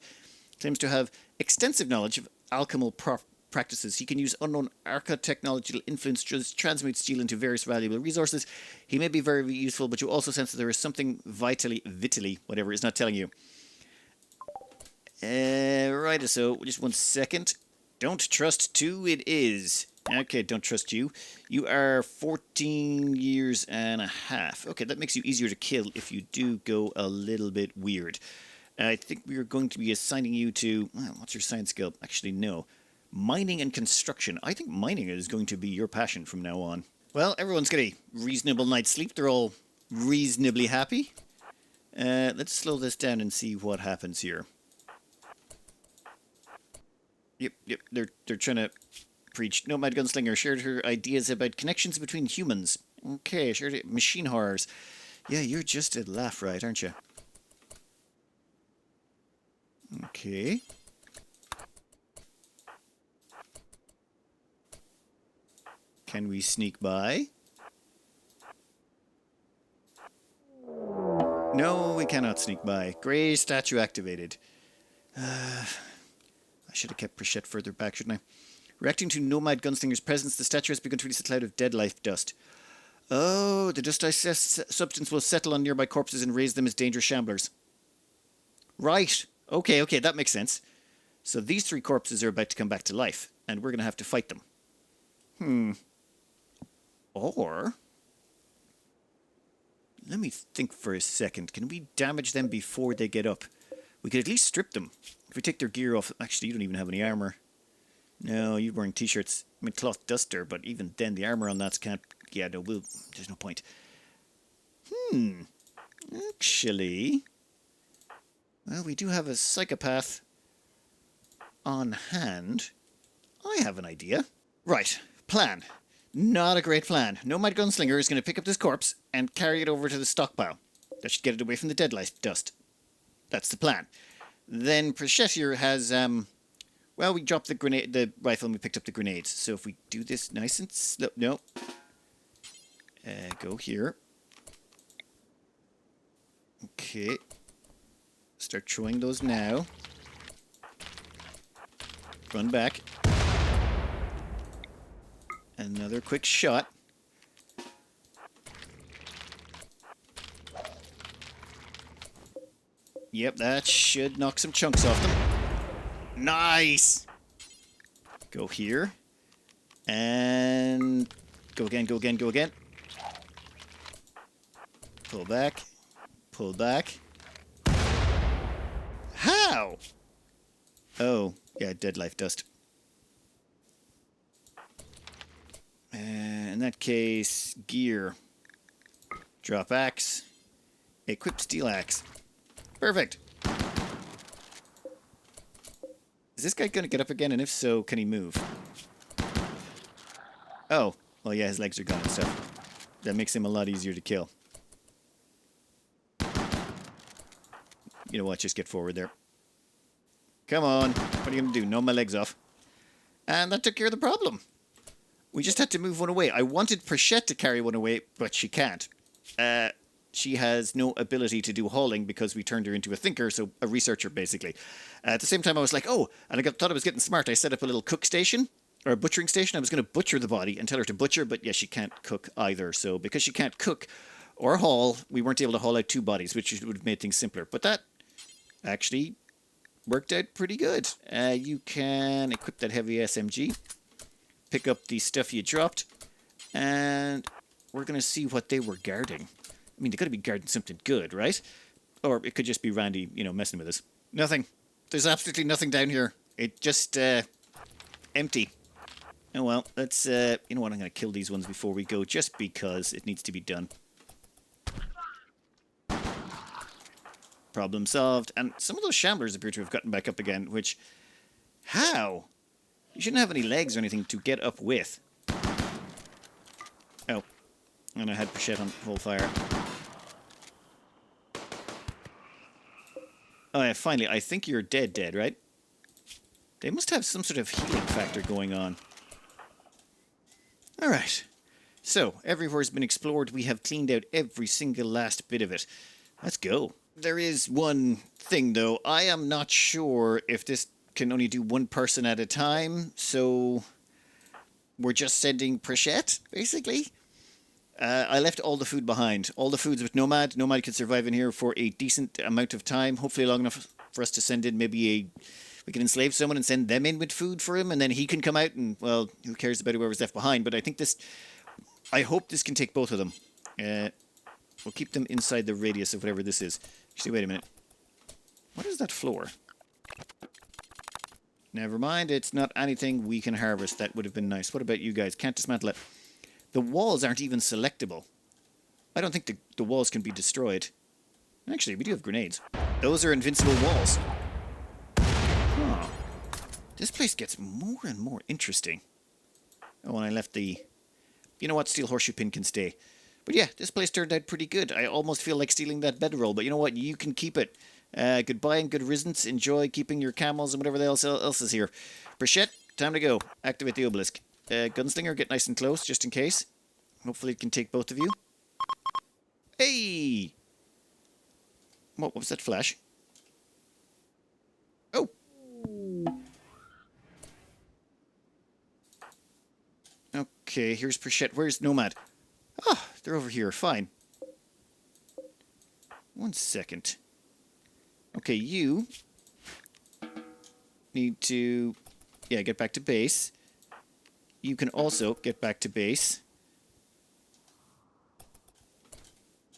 Claims to have extensive knowledge of alchemical practices. He can use unknown arca technology to influence, transmute steel into various valuable resources. He may be very useful, but you also sense that there is something vitally, whatever, is not telling you. Right, so just 1 second. Don't trust 2 it is. Okay, don't trust you. You are 14 years and a half. Okay, that makes you easier to kill if you do go a little bit weird. I think we are going to be assigning you to... Well, what's your science skill? Actually, no. Mining and construction. I think mining is going to be your passion from now on. Well, everyone's got a reasonable night's sleep. They're all reasonably happy. Let's slow this down and see what happens here. Yep, they're trying to preach. Nomad Gunslinger shared her ideas about connections between humans. Okay, shared it. Machine horrors. Yeah, you're just a laugh, right, aren't you? Okay. Can we sneak by? No, we cannot sneak by. Grey statue activated. I should have kept Prichette further back, shouldn't I? Reacting to Nomad Gunslinger's presence, the statue has begun to release a cloud of dead life dust. Oh, the dust substance will settle on nearby corpses and raise them as dangerous shamblers. Right. Okay, that makes sense. So these 3 corpses are about to come back to life, and we're going to have to fight them. Or... Let me think for a second. Can we damage them before they get up? We could at least strip them. If we take their gear off... Actually, you don't even have any armor. No, you're wearing t-shirts. I mean, cloth duster, but even then, the armor on that can't... Yeah, no, there's no point. Actually... Well, we do have a psychopath on hand. I have an idea. Right, plan. Not a great plan. Nomad Gunslinger is going to pick up this corpse and carry it over to the stockpile. That should get it away from the dead life dust. That's the plan. Then Prichette has, well, we dropped the rifle and we picked up the grenades. So if we do this nice and slow... No. Go here. Okay. Start throwing those now. Run back. Another quick shot. Yep, that should knock some chunks off them. Nice! Go here. And... Go again, go again, go again. Pull back. Pull back. How? Oh, yeah, dead life dust. In that case, gear. Drop axe. Equip steel axe. Perfect. Is this guy going to get up again? And if so, can he move? Oh. Well, yeah, his legs are gone and stuff. That makes him a lot easier to kill. You know what? Just get forward there. Come on. What are you going to do? Gnaw my legs off. And that took care of the problem. We just had to move one away. I wanted Prichette to carry one away, but she can't. She has no ability to do hauling because we turned her into a thinker, so a researcher, basically. At the same time, I was like, oh, and I thought I was getting smart. I set up a little cook station, or a butchering station. I was going to butcher the body and tell her to butcher, but yeah, she can't cook either. So because she can't cook or haul, we weren't able to haul out 2 bodies, which would have made things simpler. But that actually worked out pretty good. You can equip that heavy SMG. Pick up the stuff you dropped, and we're going to see what they were guarding. I mean, they got to be guarding something good, right? Or it could just be Randy, you know, messing with us. Nothing. There's absolutely nothing down here. It just, empty. Oh well, let's, you know what, I'm going to kill these ones before we go, just because it needs to be done. Problem solved. And some of those shamblers appear to have gotten back up again, which... How? You shouldn't have any legs or anything to get up with. Oh. And I had Prichette on full fire. Oh yeah, finally. I think you're dead, right? They must have some sort of healing factor going on. Alright. So, everywhere's been explored. We have cleaned out every single last bit of it. Let's go. There is one thing, though. I am not sure if this can only do 1 person at a time, so we're just sending Prichette, basically. I left all the food behind. All the food's with Nomad. Nomad can survive in here for a decent amount of time, hopefully long enough for us to send in maybe we can enslave someone and send them in with food for him, and then he can come out and, well, who cares about whoever's left behind. But I think I hope this can take both of them. We'll keep them inside the radius of whatever this is. Actually, wait a minute. What is that floor? Never mind, it's not anything we can harvest. That would have been nice. What about you guys? Can't dismantle it. The walls aren't even selectable. I don't think the walls can be destroyed. Actually, we do have grenades. Those are invincible walls. Huh. This place gets more and more interesting. Oh, and I left the... You know what? Steel horseshoe pin can stay. But yeah, this place turned out pretty good. I almost feel like stealing that bedroll, but you know what? You can keep it. Goodbye and good riddance. Enjoy keeping your camels and whatever else is here. Brichette, time to go. Activate the obelisk. Gunslinger, get nice and close, just in case. Hopefully it can take both of you. Hey! What was that flash? Oh! Okay, here's Brichette. Where's Nomad? Ah, they're over here. Fine. 1 second. Okay, you need to, get back to base. You can also get back to base.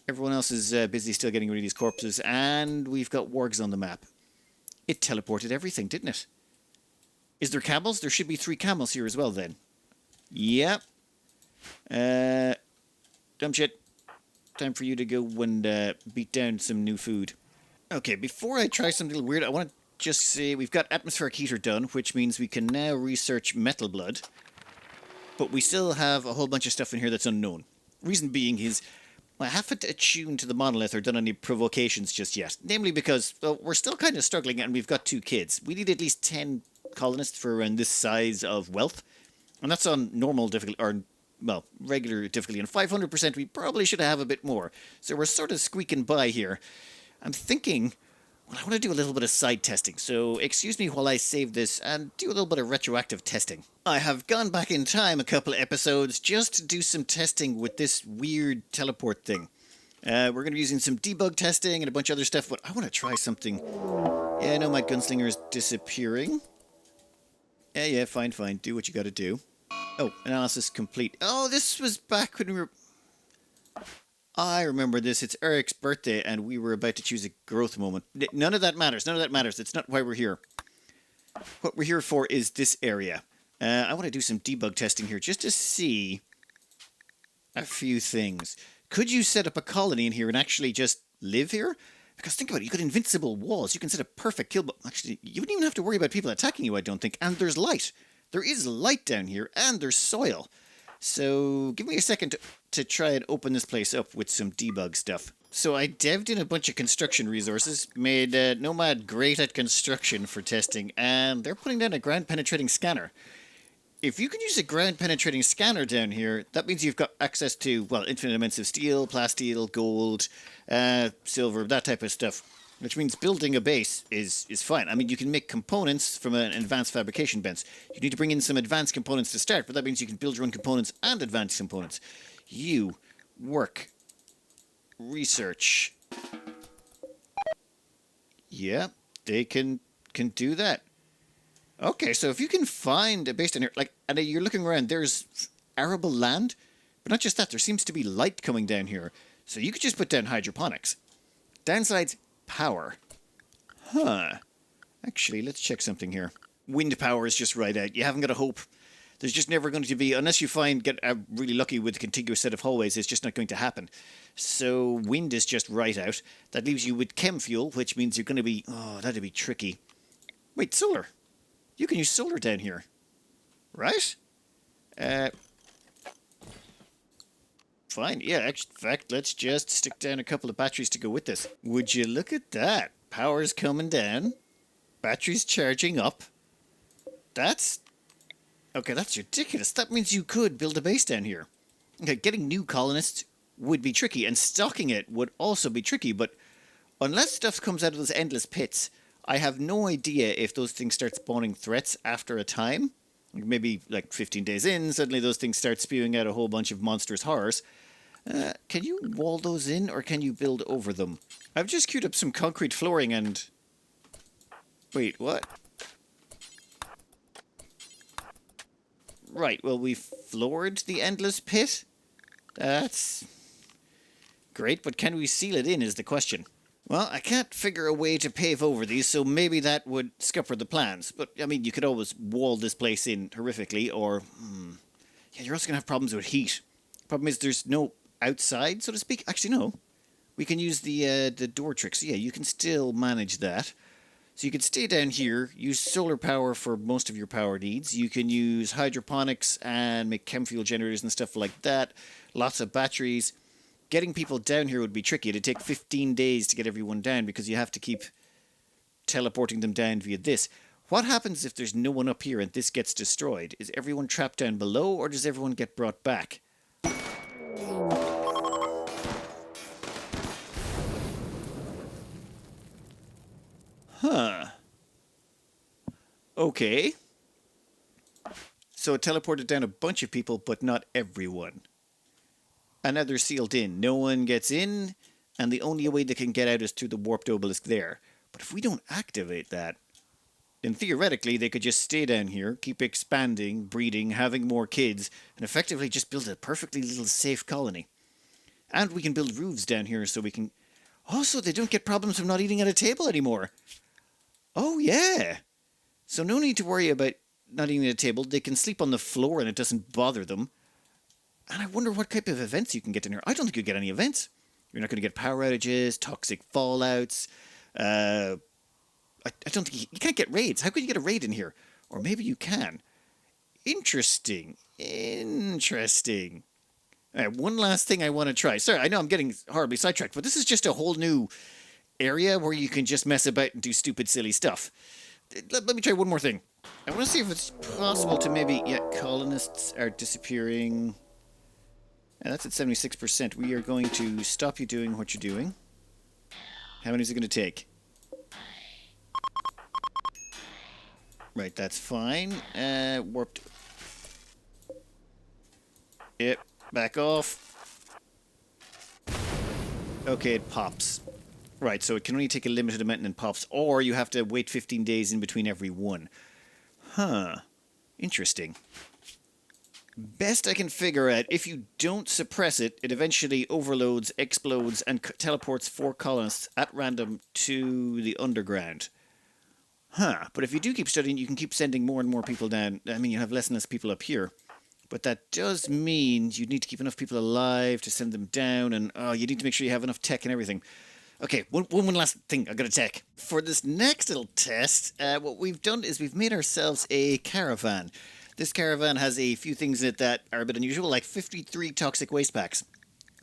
Everyone else is busy still getting rid of these corpses, and we've got wargs on the map. It teleported everything, didn't it? Is there camels? There should be 3 camels here as well, then. Yep. Dumb shit. Time for you to go and beat down some new food. Okay, before I try something weird, I want to just say we've got atmospheric heater done, which means we can now research metal blood. But we still have a whole bunch of stuff in here that's unknown. Reason being is I haven't attuned to the monolith or done any provocations just yet. Namely because, well, we're still kind of struggling and we've got 2 kids. We need at least 10 colonists for around this size of wealth. And that's on normal difficulty, or, well, regular difficulty. And 500% we probably should have a bit more. So we're sort of squeaking by here. I'm thinking, well, I want to do a little bit of side testing, so excuse me while I save this and do a little bit of retroactive testing. I have gone back in time a couple of episodes just to do some testing with this weird teleport thing. We're going to be using some debug testing and a bunch of other stuff, but I want to try something. Yeah, I know my gunslinger is disappearing. Yeah, fine, do what you got to do. Oh, analysis complete. Oh, this was back when we were... I remember this. It's Eric's birthday, and we were about to choose a growth moment. None of that matters. It's not why we're here. What we're here for is this area. I want to do some debug testing here just to see a few things. Could you set up a colony in here and actually just live here? Because think about it. You've got invincible walls. You can set a perfect kill... Actually, you wouldn't even have to worry about people attacking you, I don't think. And there's light. There is light down here, and there's soil. So give me a second to try and open this place up with some debug stuff. So I devved in a bunch of construction resources, made Nomad great at construction for testing, and they're putting down a ground-penetrating scanner. If you can use a ground-penetrating scanner down here, that means you've got access to, well, infinite amounts of steel, plasteel, gold, silver, that type of stuff. Which means building a base is fine. I mean, you can make components from an advanced fabrication bench. You need to bring in some advanced components to start, but that means you can build your own components and advanced components. You work. Research. Yeah, they can do that. Okay, so if you can find a base down here, and you're looking around, there's arable land, but not just that, there seems to be light coming down here. So you could just put down hydroponics. Downsides, power. Huh. Actually, let's check something here. Wind power is just right out. You haven't got a hope. There's just never going to be, unless you get really lucky with a contiguous set of hallways, it's just not going to happen. So wind is just right out. That leaves you with chem fuel, which means you're going to be, oh, that'd be tricky. Wait, solar. You can use solar down here. Right? Fine. Yeah, in fact, let's just stick down a couple of batteries to go with this. Would you look at that? Power's coming down. Batteries charging up. That's... Okay, that's ridiculous. That means you could build a base down here. Okay, getting new colonists would be tricky, and stocking it would also be tricky, but unless stuff comes out of those endless pits, I have no idea if those things start spawning threats after a time. Maybe like 15 days in, suddenly those things start spewing out a whole bunch of monstrous horrors. Can you wall those in, or can you build over them? I've just queued up some concrete flooring and... Wait, what? Right, well, we floored the endless pit? That's great, but can we seal it in is the question. Well, I can't figure a way to pave over these, so maybe that would scupper the plans. But, I mean, you could always wall this place in horrifically, or... Yeah, you're also going to have problems with heat. Problem is there's no outside, so to speak. Actually, no. We can use the door tricks. Yeah, you can still manage that. So you can stay down here, use solar power for most of your power needs. You can use hydroponics and make chem fuel generators and stuff like that. Lots of batteries. Getting people down here would be tricky. It'd take 15 days to get everyone down because you have to keep teleporting them down via this. What happens if there's no one up here and this gets destroyed? Is everyone trapped down below or does everyone get brought back? Huh. Okay. So it teleported down a bunch of people, but not everyone. And now they're sealed in. No one gets in, and the only way they can get out is through the warped obelisk there. But if we don't activate that, then theoretically they could just stay down here, keep expanding, breeding, having more kids, and effectively just build a perfectly little safe colony. And we can build roofs down here so we can... Also, they don't get problems from not eating at a table anymore. Oh, yeah. So no need to worry about not eating at a table. They can sleep on the floor and it doesn't bother them. And I wonder what type of events you can get in here. I don't think you get any events. You're not going to get power outages, toxic fallouts. I don't think you can't get raids. How could you get a raid in here? Or maybe you can. Interesting. Interesting. All right, one last thing I want to try. Sorry, I know I'm getting horribly sidetracked, but this is just a whole new area where you can just mess about and do stupid, silly stuff. Let me try one more thing. I want to see if it's possible to maybe... Yeah, colonists are disappearing. And that's at 76%. We are going to stop you doing what you're doing. How many is it going to take? Right, that's fine. Warped. Yep, back off. Okay, it pops. Right, so it can only take a limited amount and then pops, or you have to wait 15 days in between every one. Huh. Interesting. Best I can figure out, if you don't suppress it, it eventually overloads, explodes, and teleports 4 colonists at random to the underground. Huh. But if you do keep studying, you can keep sending more and more people down. I mean, you have less and less people up here. But that does mean you need to keep enough people alive to send them down, and you need to make sure you have enough tech and everything. Okay, one last thing I've got to tech. For this next little test, what we've done is we've made ourselves a caravan. This caravan has a few things in it that are a bit unusual, like 53 toxic waste packs.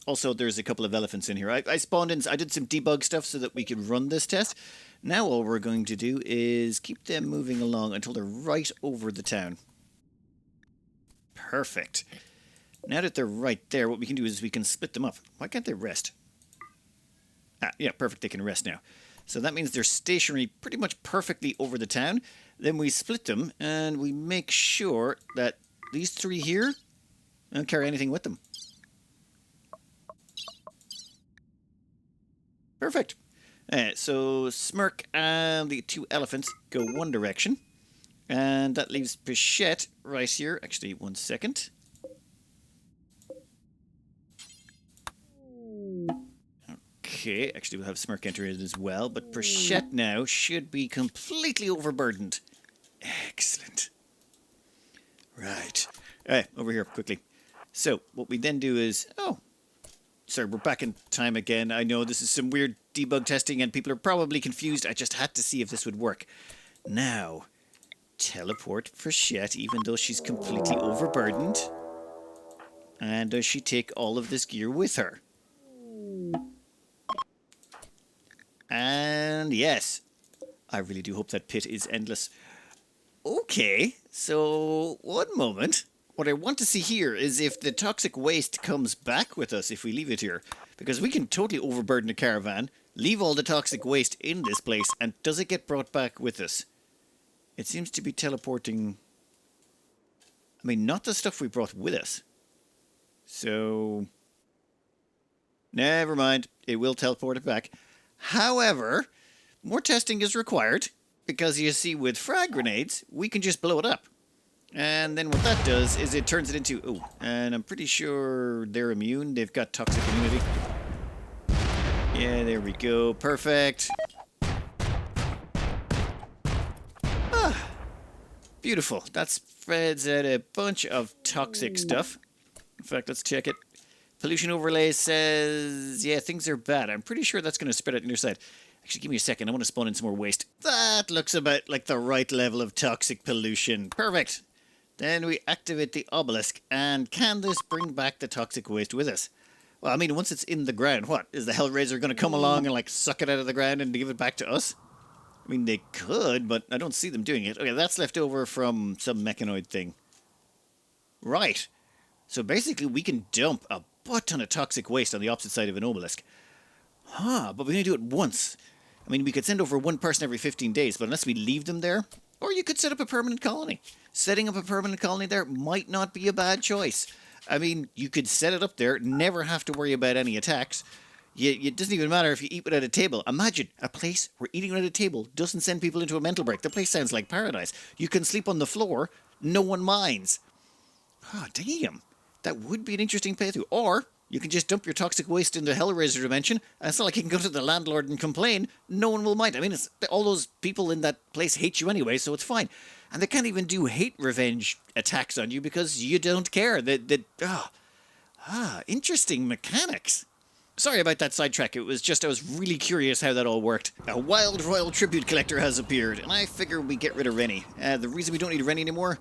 Also, there's a couple of elephants in here. I spawned in, I did some debug stuff so that we could run this test. Now all we're going to do is keep them moving along until they're right over the town. Perfect. Now that they're right there, what we can do is we can split them up. Why can't they rest? Yeah, perfect. They can rest now. So that means they're stationary pretty much perfectly over the town. Then we split them and we make sure that these 3 here don't carry anything with them. Perfect. So Smirk and the 2 elephants go one direction. And that leaves Pichette right here. Actually, 1 second. Okay, actually we'll have Smirk enter it as well, but Pichette now should be completely overburdened. Excellent. Right. Over here, quickly. So, what we then do is... Oh, sorry, we're back in time again. I know this is some weird debug testing and people are probably confused. I just had to see if this would work. Now, teleport Pichette, even though she's completely overburdened. And does she take all of this gear with her? And yes, I really do hope that pit is endless. Okay, so 1 moment. What I want to see here is if the toxic waste comes back with us if we leave it here. Because we can totally overburden a caravan, leave all the toxic waste in this place, and does it get brought back with us? It seems to be teleporting... I mean, not the stuff we brought with us. So... Never mind, it will teleport it back. However, more testing is required, because you see, with frag grenades, we can just blow it up. And then what that does is it turns it into... Oh, and I'm pretty sure they're immune. They've got toxic immunity. Yeah, there we go. Perfect. Ah, beautiful. That spreads out a bunch of toxic stuff. In fact, let's check it. Pollution overlay says... Yeah, things are bad. I'm pretty sure that's going to spread out on your side. Actually, give me a second. I want to spawn in some more waste. That looks about like the right level of toxic pollution. Perfect. Then we activate the obelisk, and can this bring back the toxic waste with us? Well, I mean, once it's in the ground, what? Is the Hellraiser going to come along and, like, suck it out of the ground and give it back to us? I mean, they could, but I don't see them doing it. Okay, that's left over from some mechanoid thing. Right. So basically, we can dump a butt ton of toxic waste on the opposite side of an obelisk. Huh, but we only do it once. I mean, we could send over one person every 15 days, but unless we leave them there... Or you could set up a permanent colony. Setting up a permanent colony there might not be a bad choice. I mean, you could set it up there, never have to worry about any attacks. It doesn't even matter if you eat without a table. Imagine a place where eating without a table doesn't send people into a mental break. The place sounds like paradise. You can sleep on the floor, no one minds. Oh, damn. That would be an interesting playthrough. Or you can just dump your toxic waste into Hellraiser Dimension, and it's not like you can go to the landlord and complain. No one will mind. I mean, all those people in that place hate you anyway, so it's fine. And they can't even do hate revenge attacks on you because you don't care. Interesting mechanics. Sorry about that sidetrack. It was just I was really curious how that all worked. A wild royal tribute collector has appeared, and I figure we get rid of Rennie. The reason we don't need Rennie anymore,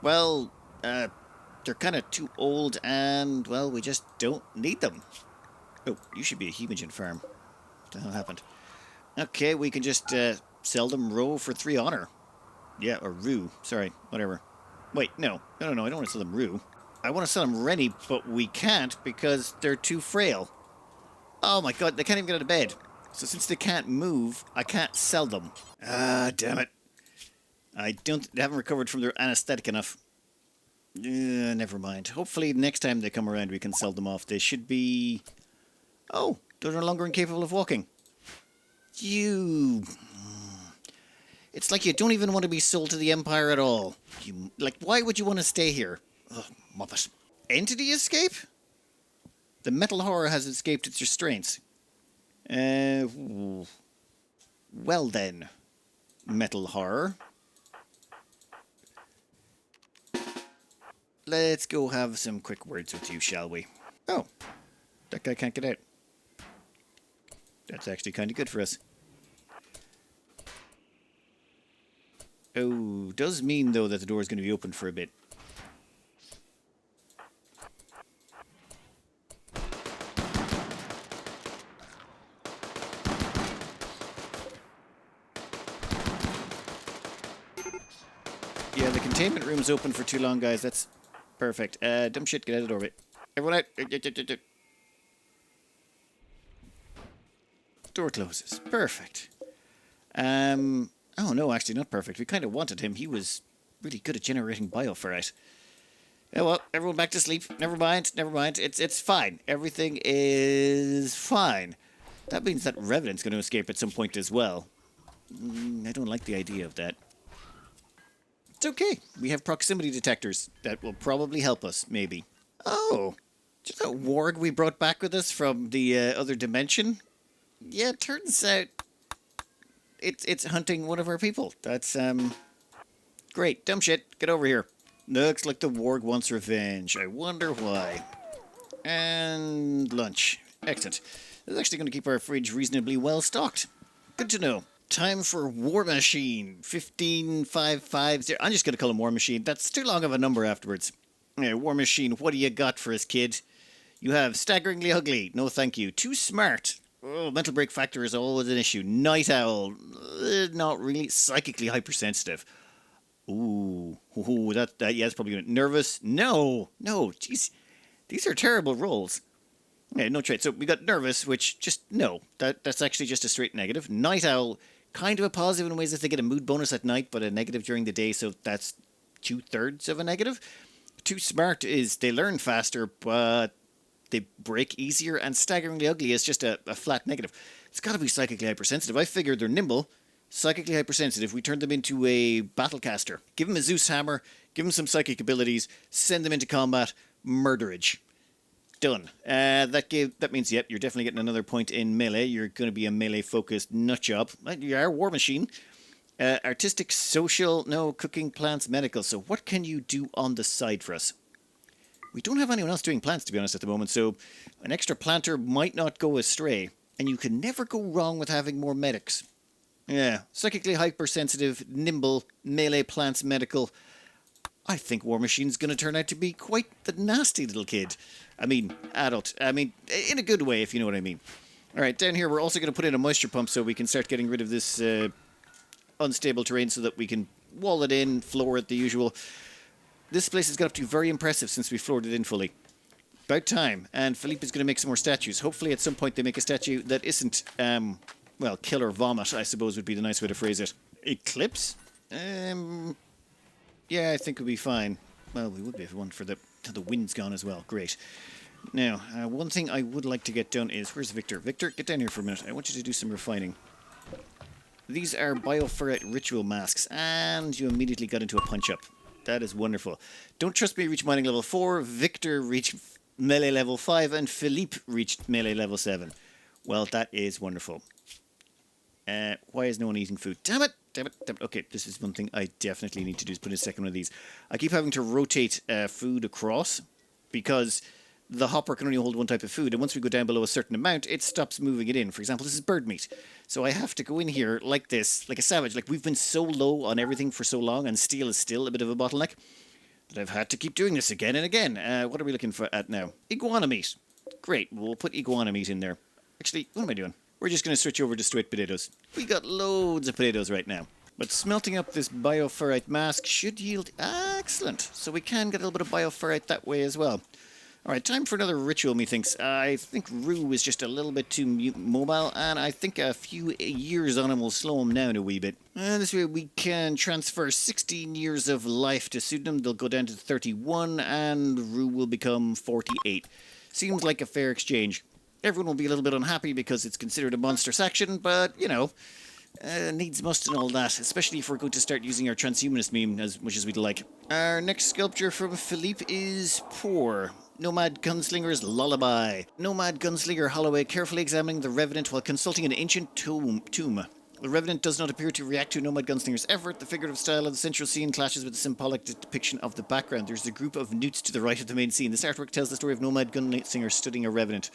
well, they're kind of too old, and, well, we just don't need them. Oh, you should be a hemogen farm. What the hell happened? Okay, we can just sell them row for 3 honor. Yeah, or rue. Sorry, whatever. Wait, no. I don't want to sell them rue. I want to sell them Rennie, but we can't because they're too frail. Oh my god, they can't even get out of bed. So since they can't move, I can't sell them. Ah, damn it. They haven't recovered from their anesthetic enough. Never mind. Hopefully next time they come around we can sell them off. They should be... Oh, they're no longer incapable of walking. It's like you don't even want to be sold to the Empire at all. Why would you want to stay here? Ugh, muppet. Entity escape? The metal horror has escaped its restraints. Well then, metal horror. Let's go have some quick words with you, shall we? Oh, that guy can't get out. That's actually kind of good for us. Oh, does mean, though, that the door is going to be open for a bit. Yeah, the containment room's open for too long, guys. That's perfect. Dumb shit, get out of the doorway. Everyone out. Door closes. Perfect. Oh, no, actually not perfect. We kind of wanted him. He was really good at generating bioferrite. Oh, well, everyone back to sleep. Never mind. It's fine. Everything is fine. That means that Revenant's going to escape at some point as well. I don't like the idea of that. It's okay. We have proximity detectors. That will probably help us, maybe. Oh, just that warg we brought back with us from the other dimension? Yeah, it turns out it's hunting one of our people. That's, great. Dumb shit. Get over here. Looks like the warg wants revenge. I wonder why. And lunch. Excellent. This is actually going to keep our fridge reasonably well stocked. Good to know. Time for War Machine. 15550. I'm just going to call him War Machine. That's too long of a number afterwards. Yeah, War Machine, what do you got for us, kid? You have Staggeringly Ugly. No, thank you. Too Smart. Oh, mental break factor is always an issue. Night Owl. Not really. Psychically hypersensitive. Ooh. Yeah, that's probably good. Nervous. No. Jeez. These are terrible rolls. Yeah, no trait. So we got nervous, which just, no. That's actually just a straight negative. Night Owl, kind of a positive in ways that they get a mood bonus at night, but a negative during the day, so that's 2/3 of a negative. Too Smart is they learn faster, but they break easier, and Staggeringly Ugly is just a flat negative. It's got to be psychically hypersensitive. I figured they're nimble, Psychically hypersensitive. We turn them into a battlecaster. Give them a Zeus hammer, give them some psychic abilities, send them into combat, murderage. Done. That means, yep, you're definitely getting another point in melee. You're going to be a melee-focused nutjob. You are War Machine. Artistic, social, no, cooking, plants, medical. So what can you do on the side for us? We don't have anyone else doing plants, to be honest, at the moment, so an extra planter might not go astray. And you can never go wrong with having more medics. Yeah, psychically hypersensitive, nimble, melee, plants, medical. I think War Machine's going to turn out to be quite the nasty little kid. I mean, adult. I mean, in a good way, if you know what I mean. All right, down here, we're also going to put in a moisture pump so we can start getting rid of this unstable terrain so that we can wall it in, floor it, the usual. This place has got up to very impressive since we floored it in fully. About time. And Philippe is going to make some more statues. Hopefully at some point they make a statue that isn't, well, killer vomit, I suppose would be the nice way to phrase it. Eclipse? Yeah, I think we'll be fine. Well, we would be if one for the wind's gone as well. Great. Now, one thing I would like to get done is... Where's Victor? Victor, get down here for a minute. I want you to do some refining. These are bioferrite ritual masks, and you immediately got into a punch-up. That is wonderful. Don't trust me, reach mining level 4. Victor reached melee level 5, and Philippe reached melee level 7. Well, that is wonderful. Why is no one eating food? Damn it! Damn it! Damn it! Okay, this is one thing I definitely need to do, is put in a second one of these. I keep having to rotate food across, because the hopper can only hold one type of food, and once we go down below a certain amount, it stops moving it in. For example, this is bird meat. So I have to go in here like this, like a savage. Like, we've been so low on everything for so long, and steel is still a bit of a bottleneck, that I've had to keep doing this again and again. What are we looking for at now? Iguana meat. Great, we'll put iguana meat in there. Actually, what am I doing? We're just going to switch over to straight potatoes. We got loads of potatoes right now. But smelting up this bioferrite mask should yield... Excellent. So we can get a little bit of bioferrite that way as well. Alright, time for another ritual, methinks. I think Rue is just a little bit too mobile, and I think a few years on him will slow him down a wee bit. And this way we can transfer 16 years of life to suit them. They'll go down to 31, and Rue will become 48. Seems like a fair exchange. Everyone will be a little bit unhappy because it's considered a monster section, but, you know, needs must and all that, especially if we're going to start using our transhumanist meme as much as we'd like. Our next sculpture from Philippe is poor. Nomad Gunslinger's Lullaby. Nomad Gunslinger Holloway carefully examining the Revenant while consulting an ancient tomb. The Revenant does not appear to react to Nomad Gunslinger's effort. The figurative style of the central scene clashes with the symbolic depiction of the background. There's a group of newts to the right of the main scene. This artwork tells the story of Nomad Gunslinger studying a Revenant.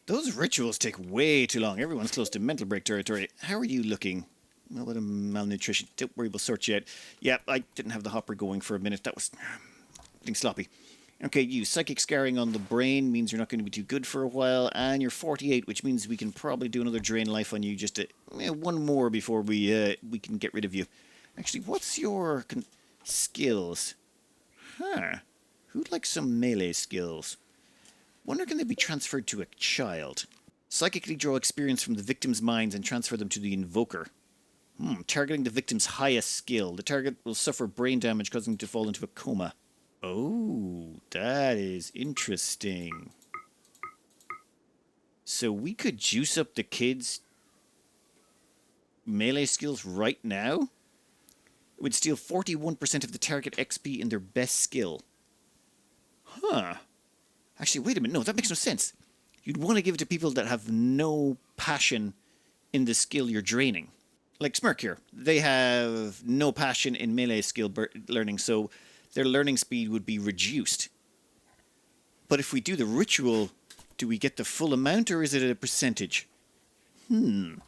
Those rituals take way too long. Everyone's close to mental break territory. How are you looking? A little bit of malnutrition. Don't worry, we'll sort you out. Yeah, I didn't have the hopper going for a minute. That was getting sloppy. Okay, you. Psychic scarring on the brain means you're not going to be too good for a while. And you're 48, which means we can probably do another drain life on you. Just one more before we can get rid of you. Actually, what's your skills? Huh. Who'd like some melee skills? Wonder can they be transferred to a child? Psychically draw experience from the victim's minds and transfer them to the invoker. Targeting the victim's highest skill. The target will suffer brain damage, causing them to fall into a coma. Oh, that is interesting. So we could juice up the kids' melee skills right now? It would steal 41% of the target XP in their best skill. Huh. Actually, wait a minute. No, that makes no sense. You'd want to give it to people that have no passion in the skill you're draining. Like Smirk here. They have no passion in melee skill learning, so their learning speed would be reduced. But if we do the ritual, do we get the full amount, or is it a percentage? More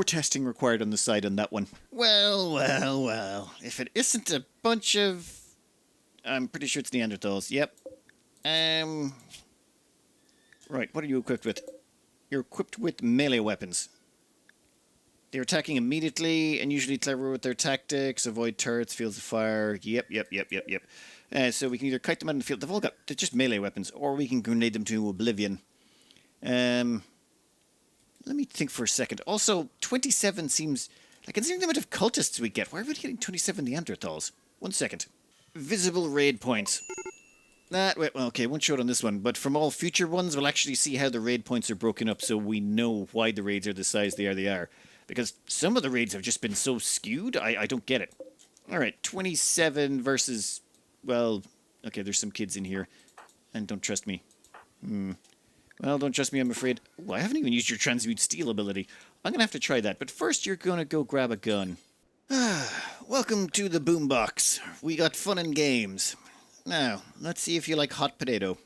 testing required on the side on that one. Well. If it isn't a bunch of... I'm pretty sure it's Neanderthals. Yep. Right, what are you equipped with? You're equipped with melee weapons. They're attacking immediately and usually clever with their tactics. Avoid turrets, fields of fire. Yep. So we can either kite them out in the field. They're just melee weapons, or we can grenade them to oblivion. Let me think for a second. Also, 27 seems... Like, considering the amount of cultists we get, why are we getting 27 Neanderthals? 1 second. Visible raid points. Okay, won't show it on this one, but from all future ones, we'll actually see how the raid points are broken up so we know why the raids are the size they are. Because some of the raids have just been so skewed, I don't get it. Alright, 27 versus... Well, okay, there's some kids in here. And don't trust me. Well, don't trust me, I'm afraid. Ooh, I haven't even used your transmute steel ability. I'm going to have to try that. But first, you're going to go grab a gun. Welcome to the boombox. We got fun and games. Now, let's see if you like hot potato.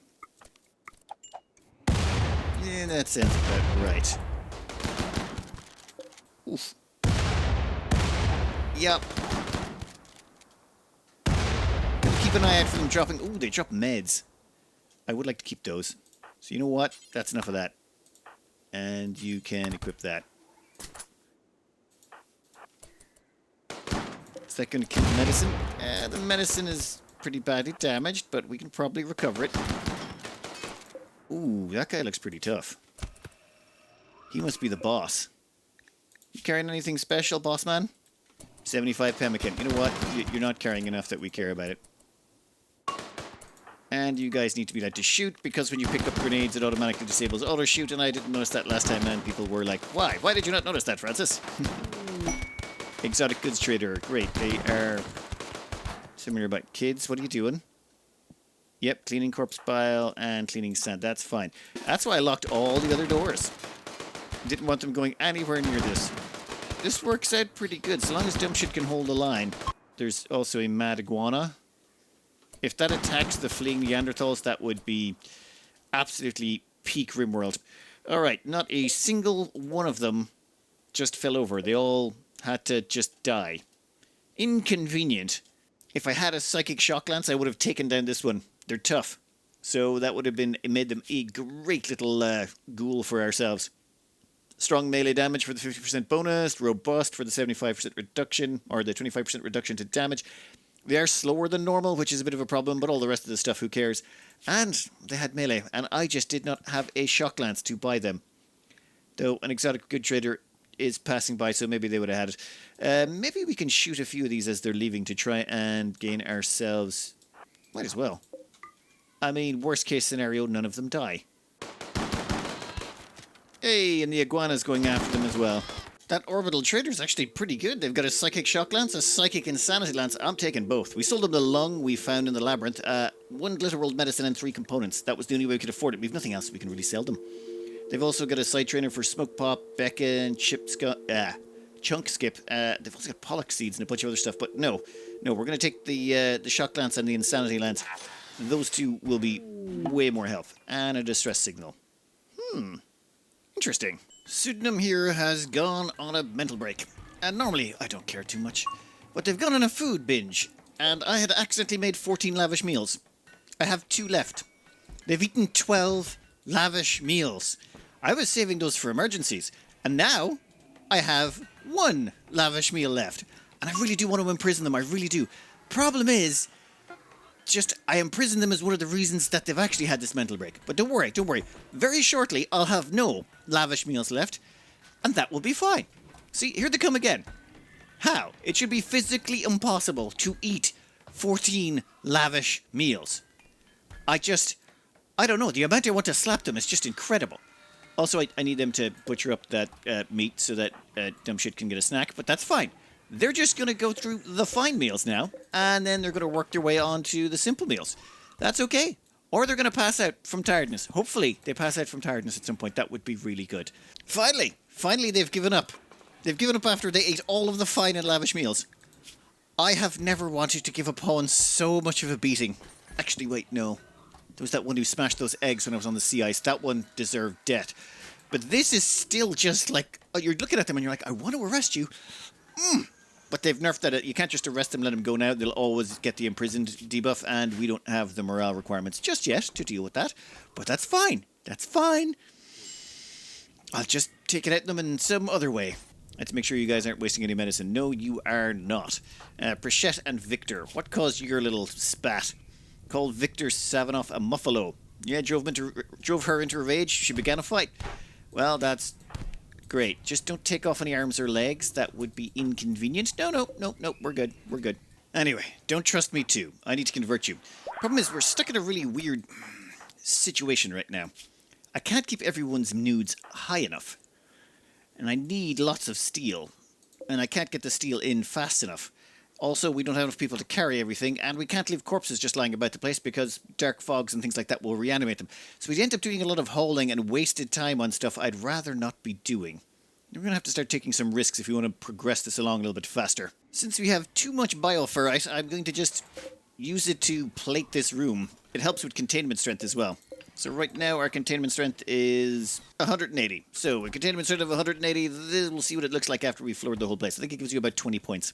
Yeah, that sounds about right. Oof. Yep. Keep an eye out for them dropping... Ooh, they drop meds. I would like to keep those. So you know what? That's enough of that. And you can equip that. Is that going to kill the medicine? The medicine is pretty badly damaged, but we can probably recover it. Ooh, that guy looks pretty tough. He must be the boss. You carrying anything special, boss man? 75 pemmican. You know what? You're not carrying enough that we care about it. And you guys need to be led to shoot, because when you pick up grenades, it automatically disables auto shoot, and I didn't notice that last time, and people were like, why? Why did you not notice that, Francis? Exotic goods trader. Great. They are similar about kids. What are you doing? Yep, cleaning corpse bile and cleaning sand. That's fine. That's why I locked all the other doors. Didn't want them going anywhere near this. This works out pretty good, so long as Dumbshit can hold the line. There's also a mad iguana. If that attacks the fleeing Neanderthals, that would be absolutely peak Rimworld. Alright, not a single one of them just fell over. They all had to just die. Inconvenient. If I had a psychic shock lance, I would have taken down this one. They're tough. So that would have made them a great little ghoul for ourselves. Strong melee damage for the 50% bonus. Robust for the 75% reduction, or the 25% reduction to damage. They are slower than normal, which is a bit of a problem, but all the rest of the stuff, who cares? And they had melee, and I just did not have a shock lance to buy them. Though an exotic good trader is passing by, so maybe they would have had it. Maybe we can shoot a few of these as they're leaving to try and gain ourselves... Might as well. I mean, worst case scenario, none of them die. Hey, and the iguana's going after them as well. That orbital trader's actually pretty good. They've got a psychic shock lance, a psychic insanity lance. I'm taking both. We sold them the lung we found in the labyrinth. 1 Glitterworld medicine and 3 components. That was the only way we could afford it. We've nothing else we can really sell them. They've also got a side trainer for smoke pop, beacon, chunk skip. They've also got polux seeds and a bunch of other stuff. But no, we're going to take the shock lance and the insanity lance. Those two will be way more health. And a distress signal. Interesting. Pseudonym here has gone on a mental break. And normally, I don't care too much. But they've gone on a food binge. And I had accidentally made 14 lavish meals. I have 2 left. They've eaten 12 lavish meals. I was saving those for emergencies. And now, I have 1 lavish meal left. And I really do want to imprison them. I really do. Problem is... I imprison them as one of the reasons that they've actually had this mental break. But don't worry. Very shortly, I'll have no lavish meals left, and that will be fine. See, here they come again. How? It should be physically impossible to eat 14 lavish meals. I don't know. The amount I want to slap them is just incredible. Also, I need them to butcher up that meat so that dumb shit can get a snack, but that's fine. They're just going to go through the fine meals now, and then they're going to work their way on to the simple meals. That's okay. Or they're going to pass out from tiredness. Hopefully, they pass out from tiredness at some point. That would be really good. Finally, they've given up. They've given up after they ate all of the fine and lavish meals. I have never wanted to give a pawn so much of a beating. Actually, wait, no. There was that one who smashed those eggs when I was on the sea ice. That one deserved death. But this is still just like... You're looking at them and you're like, I want to arrest you. But they've nerfed that. You can't just arrest them, let them go now. They'll always get the imprisoned debuff, and we don't have the morale requirements just yet to deal with that. But that's fine. That's fine. I'll just take it at them in some other way. Let's make sure you guys aren't wasting any medicine. No, you are not. Prashette and Victor. What caused your little spat? Called Victor Savanoff a muffalo. Yeah, drove her into a rage. She began a fight. Well, that's... great. Just don't take off any arms or legs. That would be inconvenient. No. We're good. Anyway, don't trust me too. I need to convert you. Problem is, we're stuck in a really weird situation right now. I can't keep everyone's nudes high enough. And I need lots of steel. And I can't get the steel in fast enough. Also, we don't have enough people to carry everything, and we can't leave corpses just lying about the place because dark fogs and things like that will reanimate them. So we end up doing a lot of hauling and wasted time on stuff I'd rather not be doing. We're going to have to start taking some risks if we want to progress this along a little bit faster. Since we have too much bioferrite, I'm going to just use it to plate this room. It helps with containment strength as well. So right now our containment strength is 180. So a containment strength of 180, we'll see what it looks like after we've floored the whole place. I think it gives you about 20 points.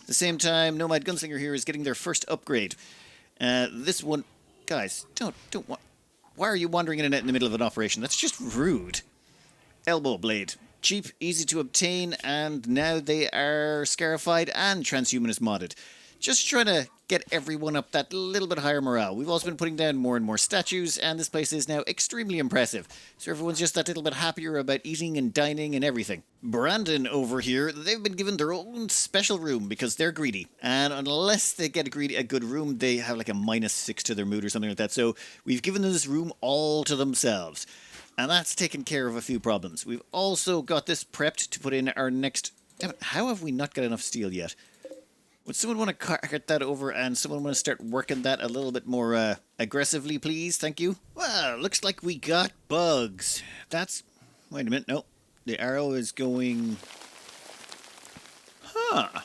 At the same time, Nomad Gunslinger here is getting their first upgrade. This one... Guys, why are you wandering in and out in the middle of an operation? That's just rude. Elbow blade. Cheap, easy to obtain, and now they are scarified and transhumanist modded. Just trying to get everyone up that little bit higher morale. We've also been putting down more and more statues, and this place is now extremely impressive. So everyone's just that little bit happier about eating and dining and everything. Brandon over here, they've been given their own special room because they're greedy. And unless they get a good room, they have like a -6 to their mood or something like that. So we've given them this room all to themselves. And that's taken care of a few problems. We've also got this prepped to put in our next... Damn it, how have we not got enough steel yet? Would someone want to cart that over and someone want to start working that a little bit more aggressively, please? Thank you. Well, looks like we got bugs. That's... Wait a minute, no. The arrow is going... Huh.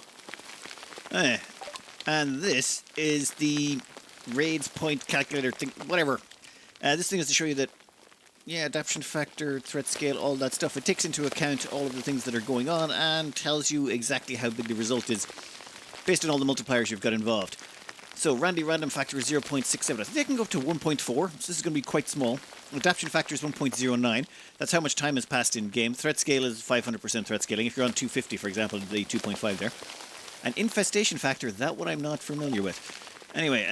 And this is the raids point calculator thing, whatever. This thing is to show you that... Yeah, adaptation factor, threat scale, all that stuff. It takes into account all of the things that are going on and tells you exactly how big the result is based on all the multipliers you've got involved. So, random factor is 0.67. I think they can go up to 1.4, so this is going to be quite small. Adaptation factor is 1.09. That's how much time has passed in game. Threat scale is 500% threat scaling. If you're on 250, for example, the 2.5 there. And infestation factor, that one I'm not familiar with. Anyway,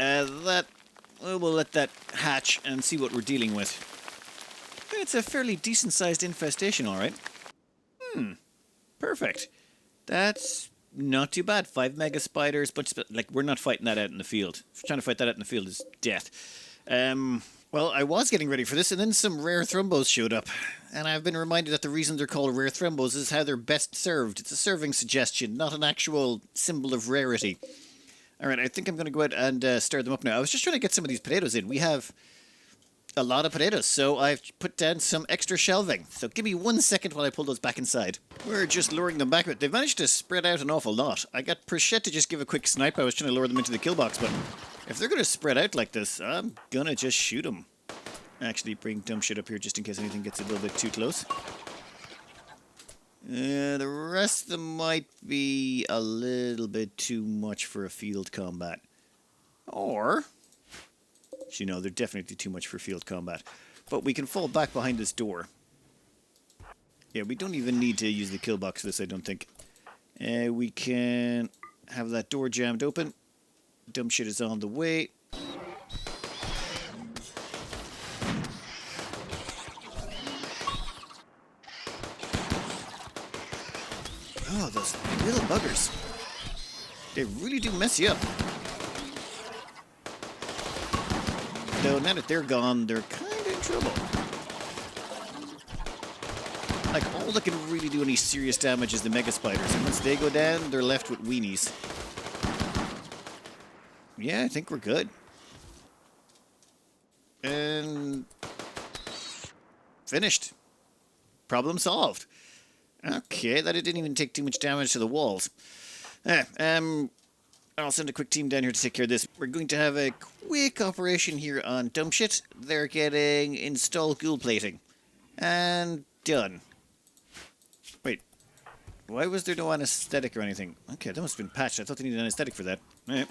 we'll let that hatch and see what we're dealing with. It's a fairly decent-sized infestation, all right. Perfect. That's not too bad. 5 mega spiders, but like we're not fighting that out in the field. Trying to fight that out in the field is death. Well, I was getting ready for this, and then some rare thrombos showed up. And I've been reminded that the reason they're called rare thrombos is how they're best served. It's a serving suggestion, not an actual symbol of rarity. All right, I think I'm going to go out and stir them up now. I was just trying to get some of these potatoes in. We have a lot of potatoes, so I've put down some extra shelving. So give me 1 second while I pull those back inside. We're just luring them back. They've managed to spread out an awful lot. I got Prichet to just give a quick snipe. I was trying to lure them into the kill box, but if they're going to spread out like this, I'm going to just shoot them. Actually, bring dumb shit up here just in case anything gets a little bit too close. The rest of them might be a little bit too much for a field combat. Or... You know, they're definitely too much for field combat. But we can fall back behind this door. Yeah, we don't even need to use the kill box for this, I don't think. We can have that door jammed open. Dumb shit is on the way. Oh, those little buggers. They really do mess you up. Though now that they're gone, they're kind of in trouble. Like, all that can really do any serious damage is the mega spiders. And once they go down, they're left with weenies. Yeah, I think we're good. And... finished. Problem solved. Okay, that it didn't even take too much damage to the walls. I'll send a quick team down here to take care of this. We're going to have a quick operation here on dumb shit. They're getting install ghoul plating. And done. Wait. Why was there no anesthetic or anything? Okay, that must have been patched. I thought they needed an anesthetic for that. Alright.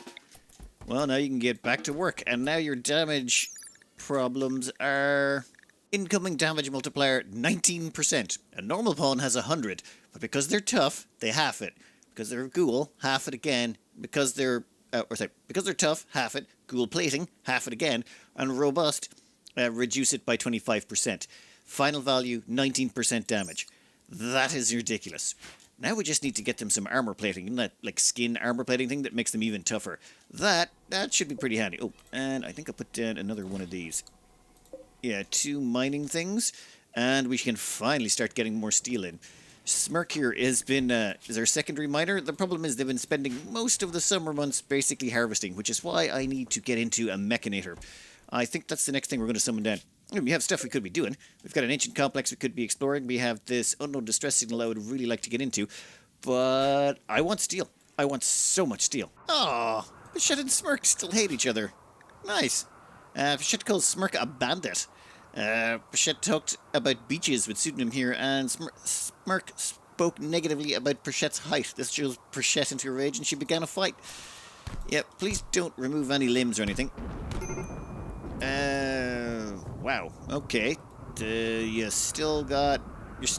Well, now you can get back to work. And now your damage problems are... Incoming damage multiplier, 19%. A normal pawn has 100. But because they're tough, they half it. Because they're a ghoul, half it again. Because they're tough, half it. Ghoul plating, half it again. And robust, reduce it by 25%. Final value, 19% damage. That is ridiculous. Now we just need to get them some armor plating, that like skin armor plating thing that makes them even tougher. That should be pretty handy. Oh, and I think I'll put down another one of these. Yeah, 2 mining things, and we can finally start getting more steel in. Smirk here has been is our secondary miner. The problem is they've been spending most of the summer months basically harvesting, which is why I need to get into a mechanator. I think that's the next thing we're going to summon down. We have stuff we could be doing. We've got an ancient complex we could be exploring. We have this unknown distress signal I would really like to get into. But I want steel. I want so much steel. Oh, Bichette and Smirk still hate each other. Nice. Bichette calls Smirk a bandit. Bichette talked about beaches with pseudonym here, and Smirk spoke negatively about Bichette's height. This shows Bichette into a rage, and she began a fight. Yeah, please don't remove any limbs or anything. Wow. Okay. You're still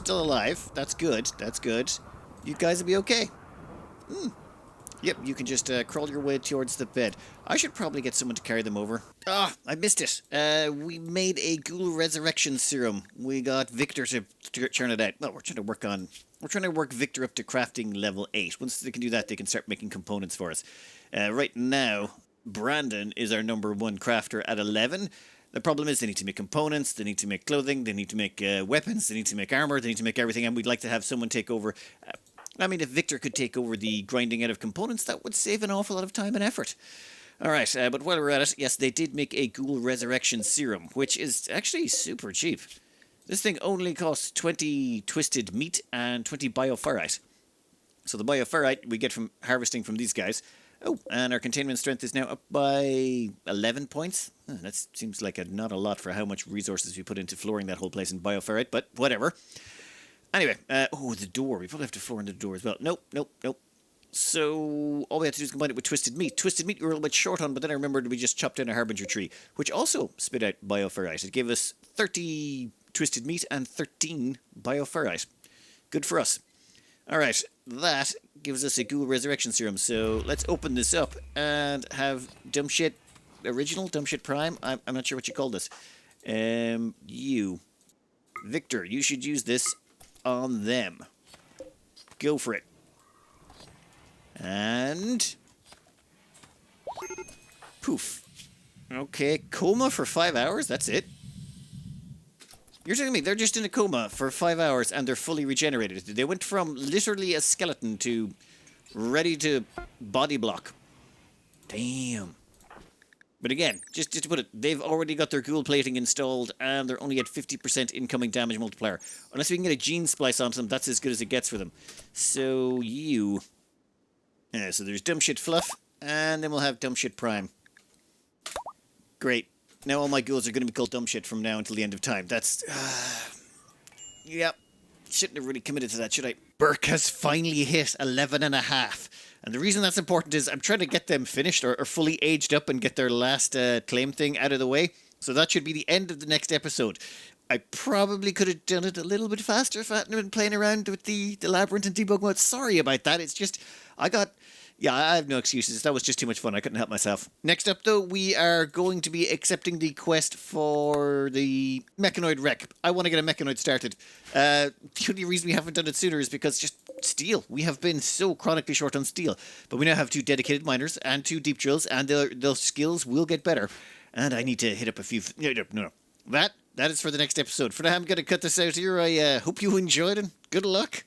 alive. That's good. That's good. You guys will be okay. Yep, you can just crawl your way towards the bed. I should probably get someone to carry them over. Ah, I missed it. We made a ghoul resurrection serum. We got Victor to churn it out. Well, we're trying to work Victor up to crafting level 8. Once they can do that, they can start making components for us. Right now, Brandon is our number 1 crafter at 11. The problem is they need to make components, they need to make clothing, they need to make weapons, they need to make armor, they need to make everything, and we'd like to have someone take over. I mean, if Victor could take over the grinding out of components, that would save an awful lot of time and effort. Alright, but while we're at it, yes, they did make a ghoul resurrection serum, which is actually super cheap. This thing only costs 20 twisted meat and 20 bioferrite. So the bioferrite we get from harvesting from these guys. Oh, and our containment strength is now up by 11 points. That seems like not a lot for how much resources we put into flooring that whole place in bioferrite, but whatever. Anyway, the door. We probably have to floor in the door as well. Nope. So all we have to do is combine it with twisted meat. Twisted meat we were a little bit short on, but then I remembered we just chopped down a harbinger tree, which also spit out bioferrite. It gave us 30 twisted meat and 13 bioferrite. Good for us. Alright, that gives us a ghoul resurrection serum, so let's open this up and have dumbshit original, dumbshit prime. I'm not sure what you call this. Victor, you should use this on them. Go for it. And poof. Okay, coma for 5 hours, that's it. You're telling me they're just in a coma for 5 hours and they're fully regenerated. They went from literally a skeleton to ready to body block. Damn. But again, just to put it, they've already got their ghoul plating installed and they're only at 50% incoming damage multiplier. Unless we can get a gene splice onto them, that's as good as it gets for them. So so there's dumb shit fluff, and then we'll have dumb shit prime. Great. Now all my ghouls are going to be called dumb shit from now until the end of time. That's... Yep. Shouldn't have really committed to that, should I? Burke has finally hit 11.5. And the reason that's important is I'm trying to get them finished or fully aged up and get their last claim thing out of the way. So that should be the end of the next episode. I probably could have done it a little bit faster if I hadn't been playing around with the labyrinth and debug mode. Sorry about that. It's just, I have no excuses. That was just too much fun. I couldn't help myself. Next up, though, we are going to be accepting the quest for the mechanoid wreck. I want to get a mechanoid started. The only reason we haven't done it sooner is because just steel. We have been so chronically short on steel. But we now have 2 dedicated miners and 2 deep drills, and those skills will get better. And I need to hit up a few... No. That is for the next episode. For now, I'm going to cut this out here. I hope you enjoyed it. Good luck.